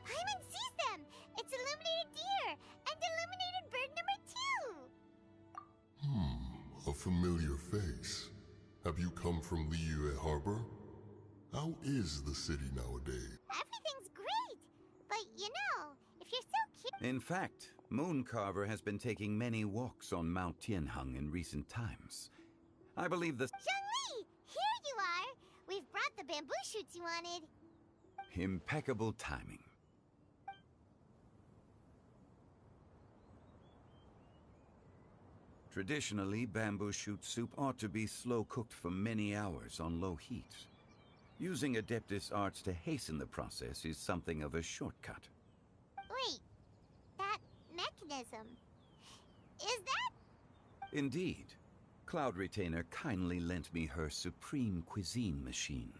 Paimon sees them! It's illuminated deer! And illuminated bird number 2! A familiar face. Have you come from Liyue Harbor? How is the city nowadays? Everything's great! But you know, if you're so cute... In fact, Mooncarver has been taking many walks on Mount Tianheng in recent times. I believe the... Zhongli! Here you are! We've brought the bamboo shoots you wanted. Impeccable timing. Traditionally, bamboo shoot soup ought to be slow-cooked for many hours on low heat. Using Adeptus arts to hasten the process is something of a shortcut. Wait, that mechanism... is that... Indeed. Cloud Retainer kindly lent me her supreme cuisine machine.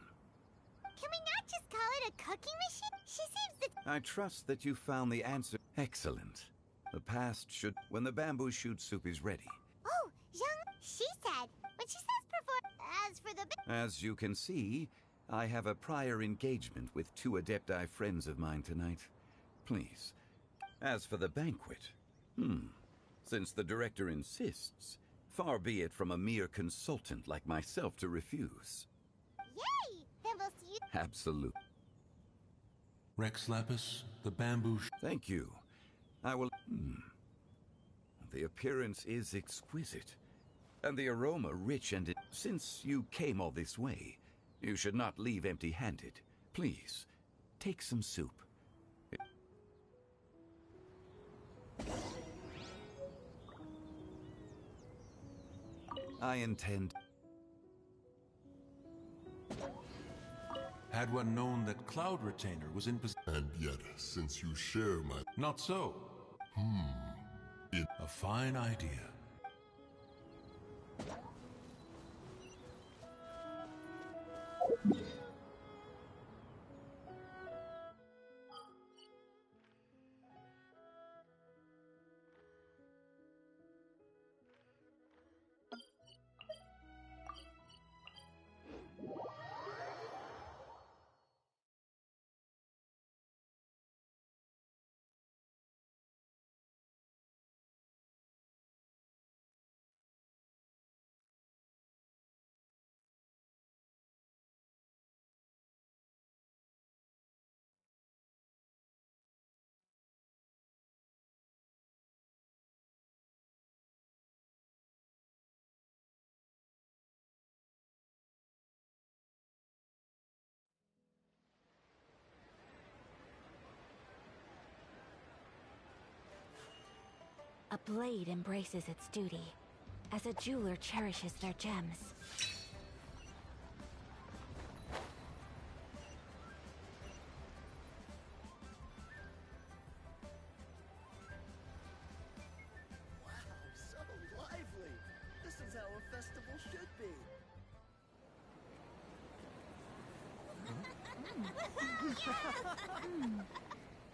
Can we not just call it a cooking machine? She seems to... I trust that you found the answer. Excellent. The past should... When the bamboo shoot soup is ready. Oh, young... She said, when she says perform... As for the... As you can see, I have a prior engagement with 2 Adepti friends of mine tonight. Please. As for the banquet... Since the director insists, far be it from a mere consultant like myself to refuse. Yay! Then we'll see you... Absolute. Rex Lapis, the bamboo... Thank you. I will... The appearance is exquisite, and the aroma rich and... Since you came all this way, you should not leave empty-handed. Please, take some soup. I intend... Had one known that Cloud Retainer was in possession... And yet, since you share my... Not so. A fine idea. A blade embraces its duty, as a jeweler cherishes their gems. Wow, so lively! This is how a festival should be.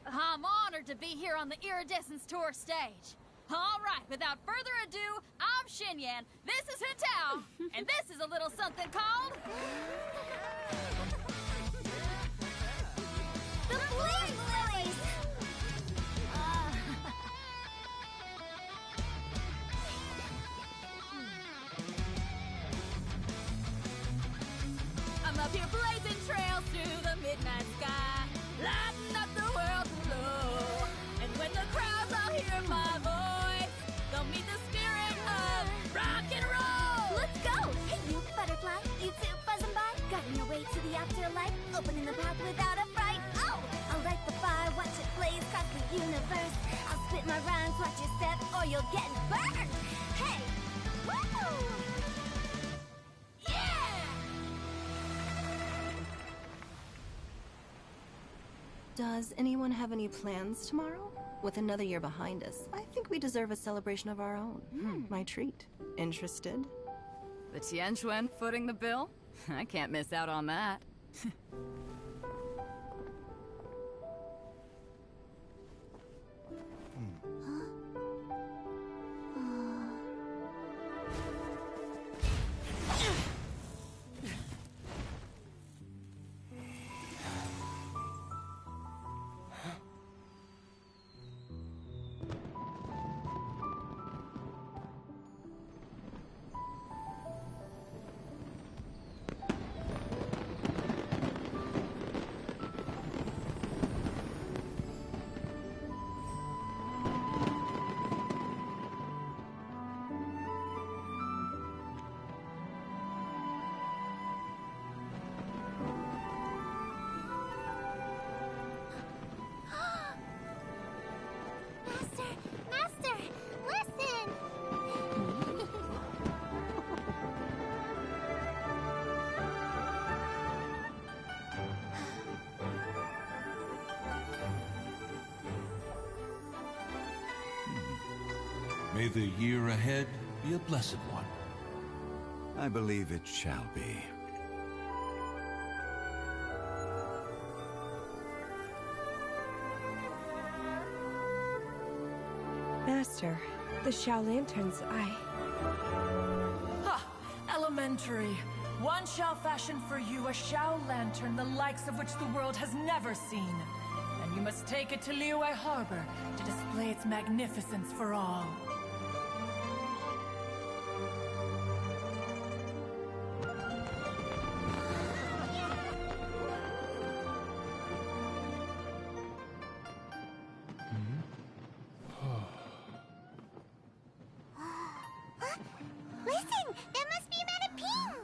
I'm honored to be here on the Iridescence Tour stage. All right, without further ado, I'm Xinyan, this is Hu-Tao, and this is a little something called... The Flame Lilies! I'm up here blazing trails through the midnight sky, lighting up the world below. And when the crowds all hear my voice, they'll meet the spirit of rock and roll. Let's go! Hey, you butterfly, you too, buzz and or you'll get burned! Hey! Woo! Yeah! Does anyone have any plans tomorrow? With another year behind us, I think we deserve a celebration of our own. My treat. Interested? The Tianquan footing the bill? I can't miss out on that. Master, listen! May the year ahead be a blessed one. I believe it shall be. Master, the Xiao Lanterns, Ha! Elementary. One shall fashion for you a Xiao Lantern the likes of which the world has never seen. And you must take it to Liyue Harbor to display its magnificence for all. Listen! That must be Madame Ping!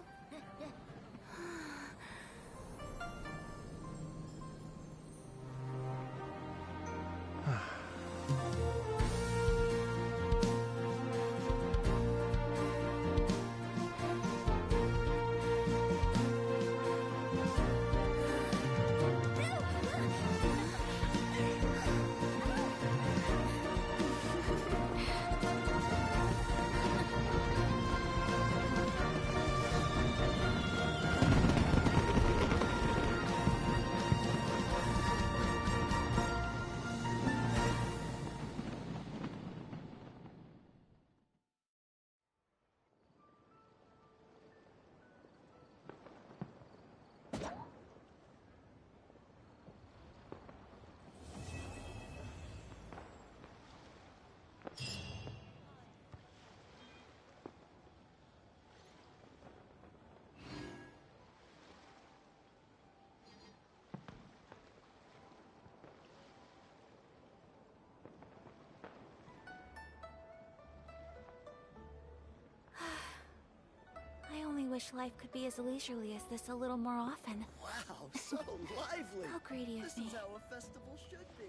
I only wish life could be as leisurely as this a little more often. Wow, so lively! How greedy of This me. is how a festival should be.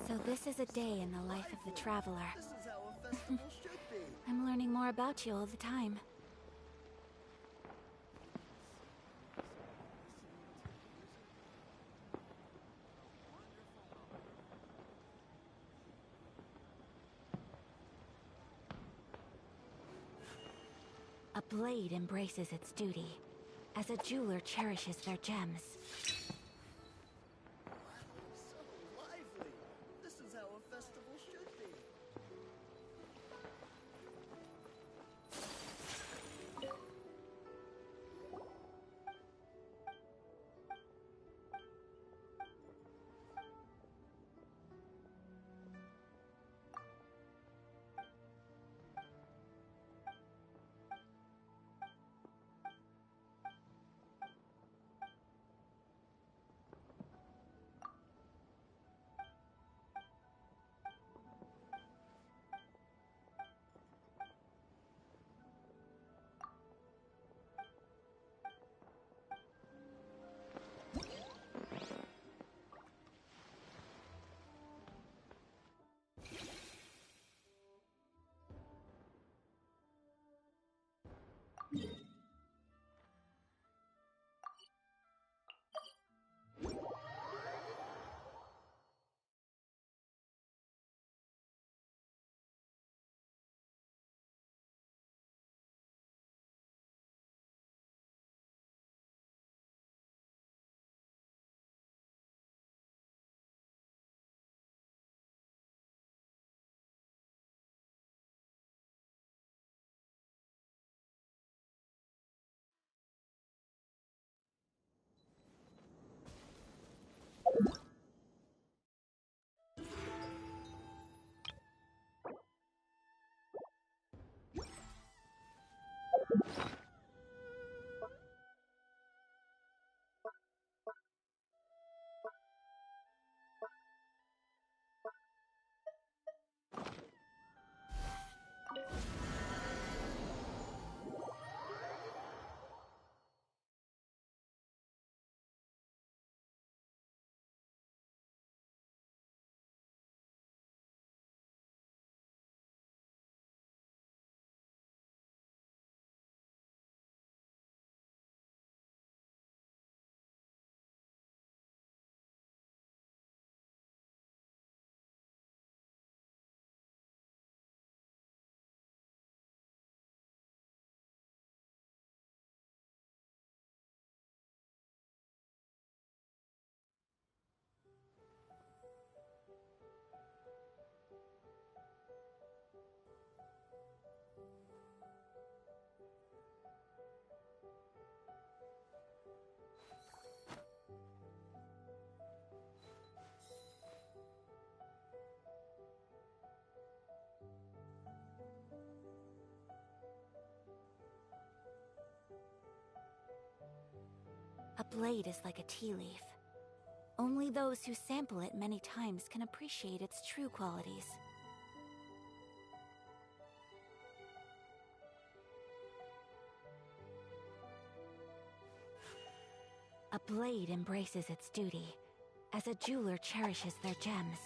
So this is a day in the life of the traveler. This is how a festival should be. I'm learning more about you all the time. A blade embraces its duty, as a jeweler cherishes their gems. So lively! This is how a festival should be. blade is like a tea leaf. Only those who sample it many times can appreciate its true qualities. A blade embraces its duty, as a jeweler cherishes their gems.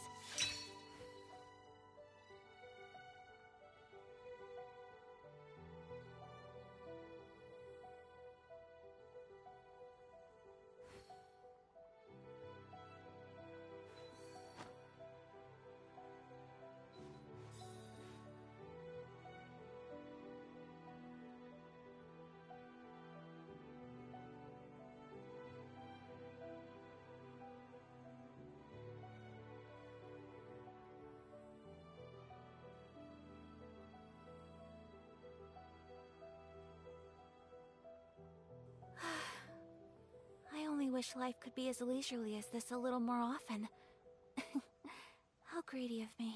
I only wish life could be as leisurely as this a little more often. How greedy of me.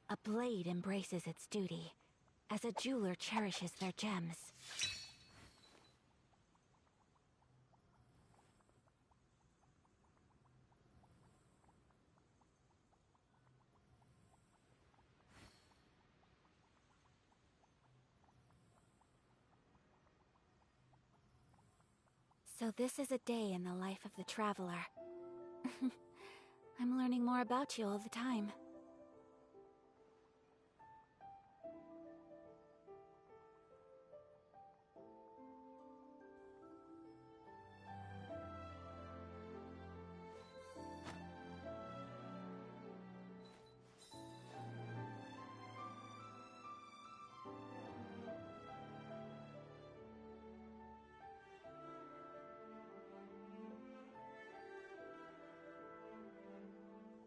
A blade embraces its duty, as a jeweler cherishes their gems. So this is a day in the life of the traveler. I'm learning more about you all the time.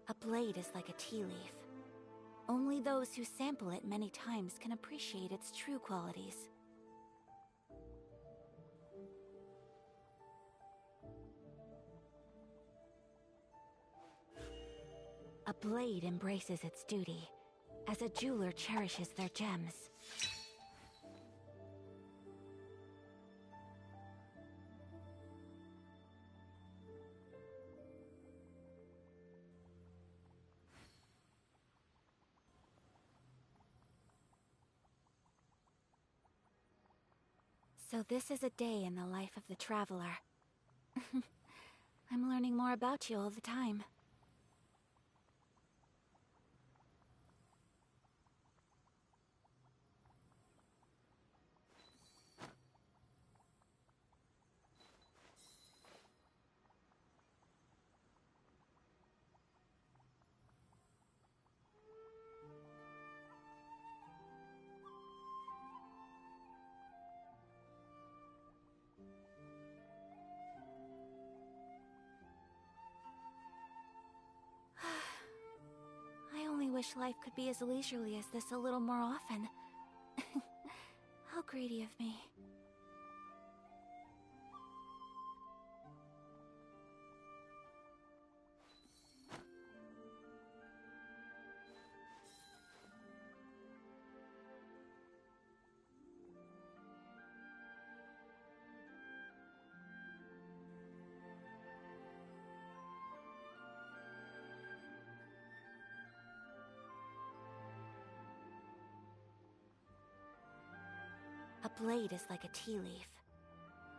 A blade is like a tea leaf. Only those who sample it many times can appreciate its true qualities. A blade embraces its duty, as a jeweler cherishes their gems. So this is a day in the life of the traveler. I'm learning more about you all the time. I only wish life could be as leisurely as this a little more often. How greedy of me. A blade is like a tea leaf.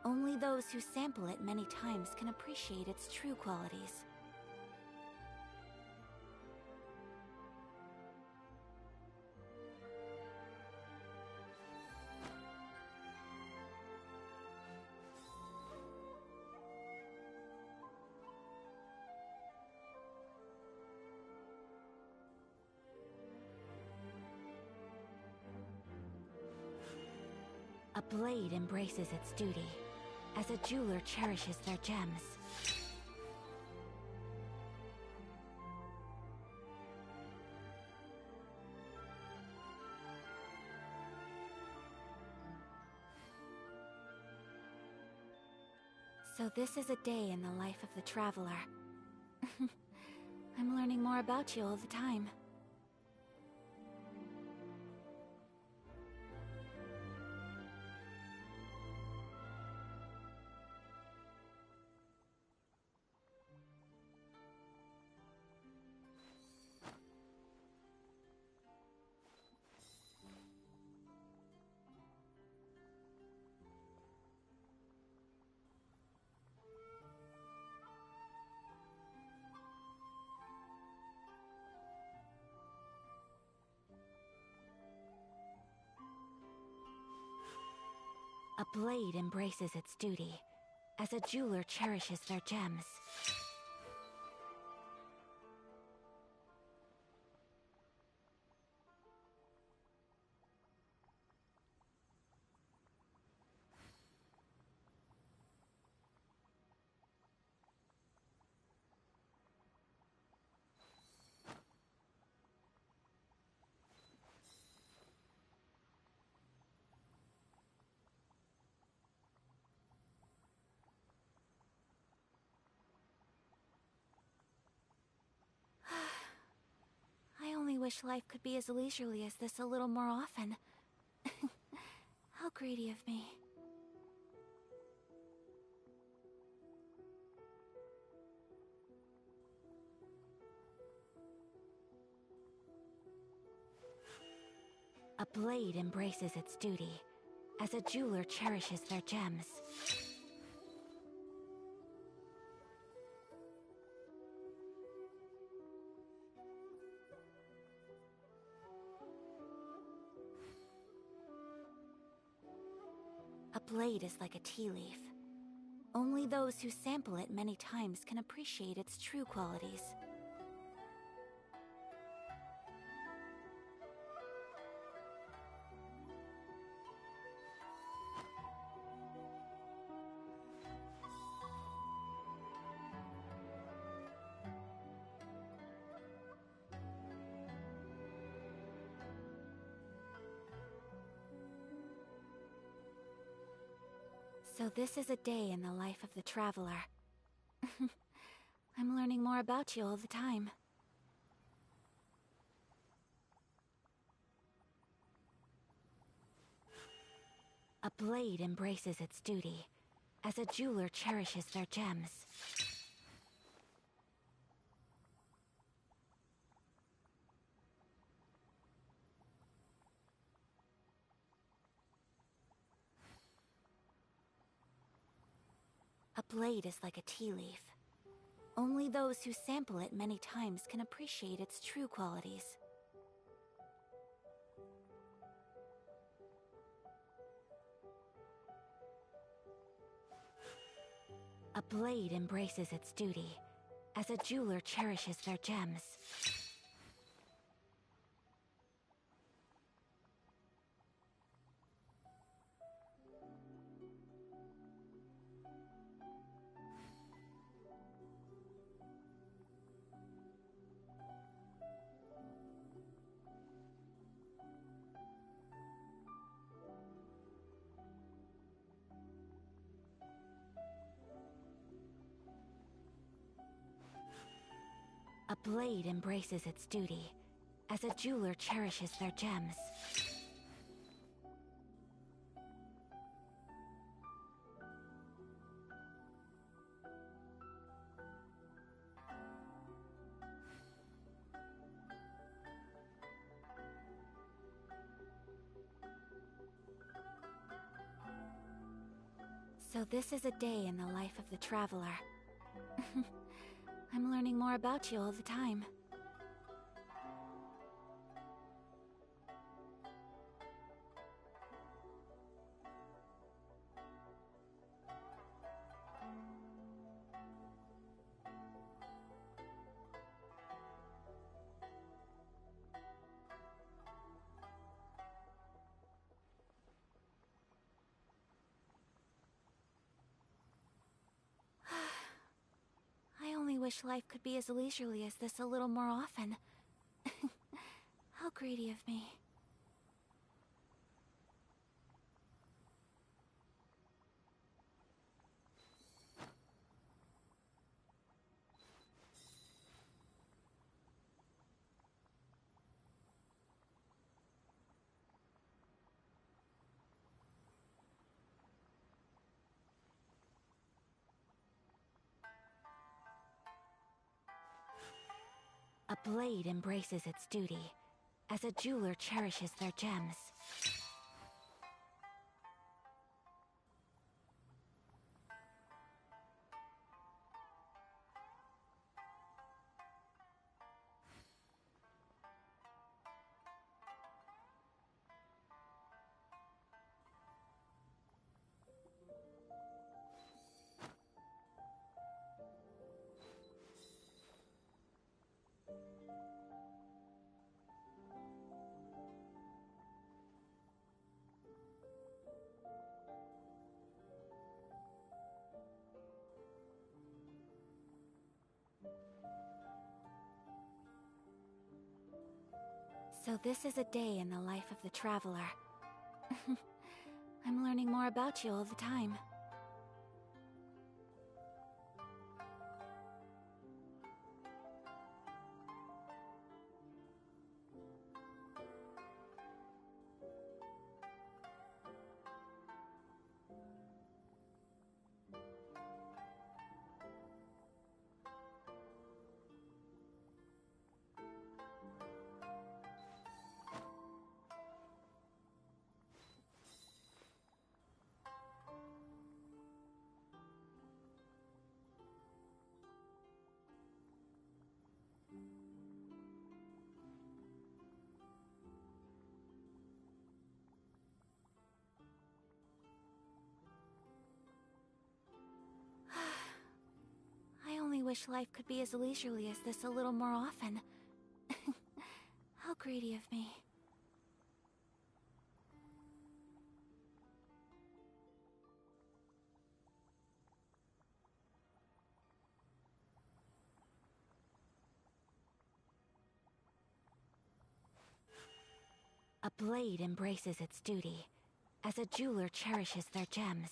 Only those who sample it many times can appreciate its true qualities. A blade embraces its duty, as a jeweler cherishes their gems. So this is a day in the life of the traveler. I'm learning more about you all the time. blade embraces its duty, as a jeweler cherishes their gems. I only wish life could be as leisurely as this a little more often. How greedy of me. A blade embraces its duty, as a jeweler cherishes their gems. A blade is like a tea leaf. Only those who sample it many times can appreciate its true qualities. So this is a day in the life of the traveler. I'm learning more about you all the time. A blade embraces its duty, as a jeweler cherishes their gems. A blade is like a tea leaf. Only those who sample it many times can appreciate its true qualities. A blade embraces its duty, as a jeweler cherishes their gems. A blade embraces its duty, as a jeweler cherishes their gems. So this is a day in the life of the traveler. I'm learning more about you all the time. I only wish life could be as leisurely as this a little more often. How greedy of me. A blade embraces its duty, as a jeweler cherishes their gems. So this is a day in the life of the traveler. I'm learning more about you all the time. I only wish life could be as leisurely as this a little more often. How greedy of me. A blade embraces its duty, as a jeweler cherishes their gems.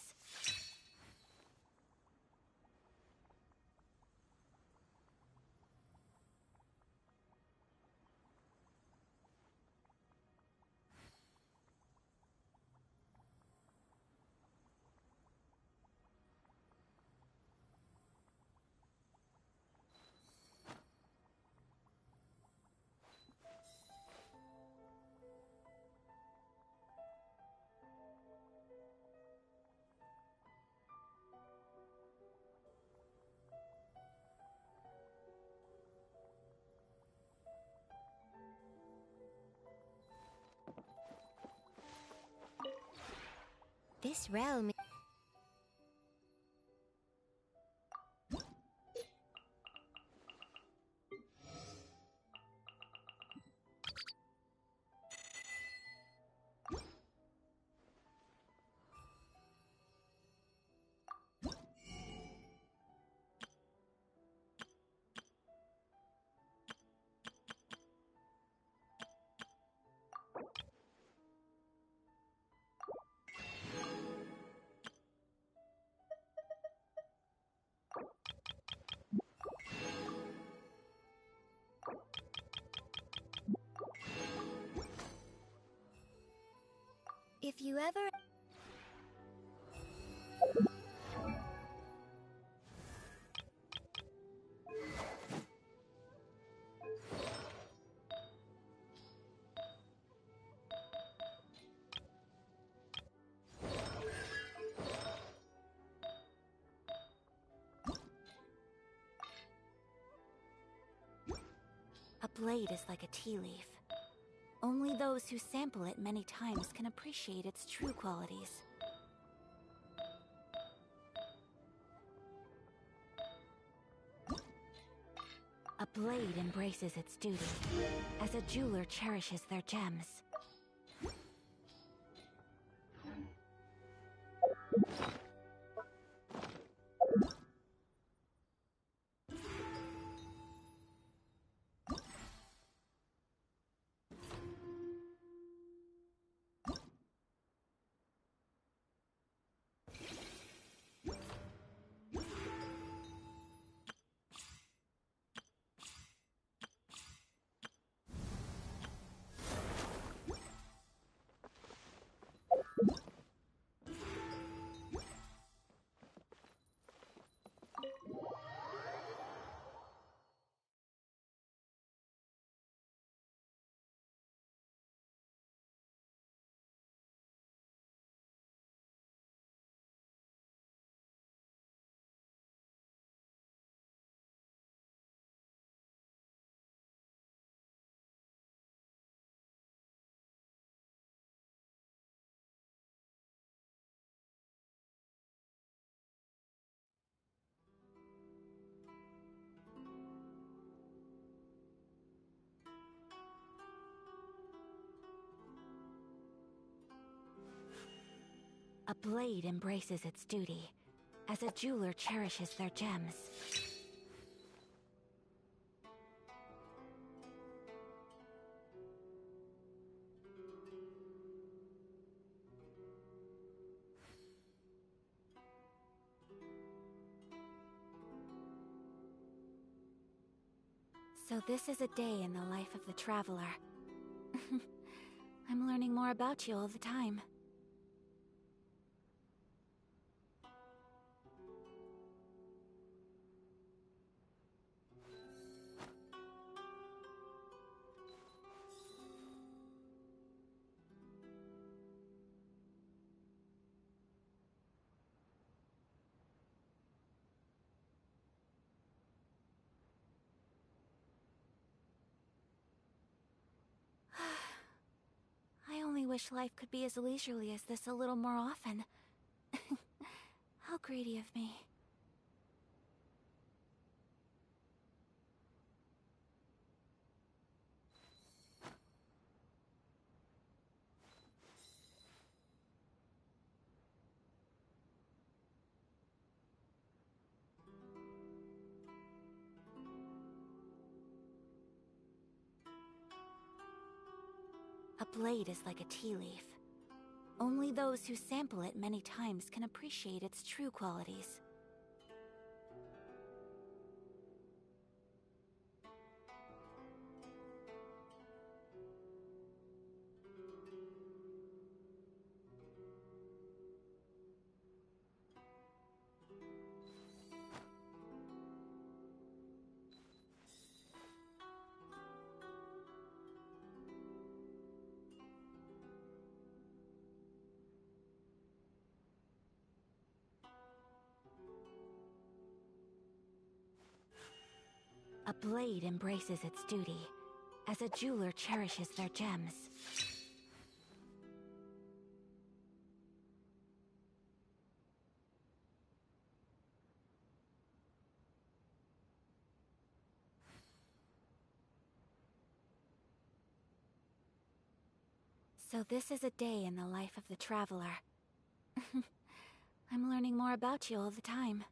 This realm. If you ever... A blade is like a tea leaf. Only those who sample it many times can appreciate its true qualities. A blade embraces its duty, as a jeweler cherishes their gems. A blade embraces its duty, as a jeweler cherishes their gems. So this is a day in the life of the traveler. I'm learning more about you all the time. I only wish life could be as leisurely as this a little more often. How greedy of me. A blade is like a tea leaf. Only those who sample it many times can appreciate its true qualities. A blade embraces its duty, as a jeweler cherishes their gems. So this is a day in the life of the traveler. I'm learning more about you all the time.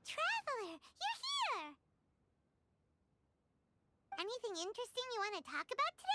Traveler, you're here! Anything interesting you want to talk about today?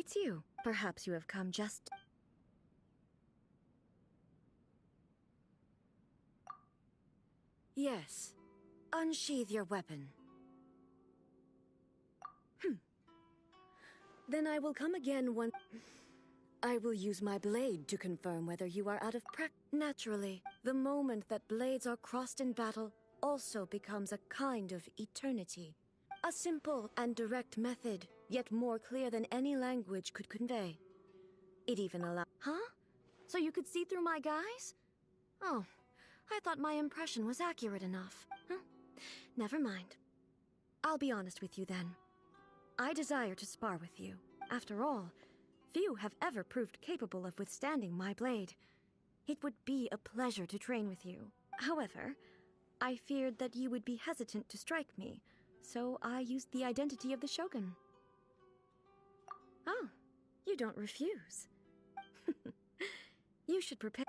invites you. Perhaps you have come just... Yes. Unsheathe your weapon. Then I will come again one... I will use my blade to confirm whether you are out of practice. Naturally, the moment that blades are crossed in battle also becomes a kind of eternity. A simple and direct method, yet more clear than any language could convey. It even allows... Huh? So you could see through my guise? Oh, I thought my impression was accurate enough. Huh? Never mind. I'll be honest with you then. I desire to spar with you. After all, few have ever proved capable of withstanding my blade. It would be a pleasure to train with you. However, I feared that you would be hesitant to strike me, so I used the identity of the Shogun. Oh, you don't refuse. You should prepare...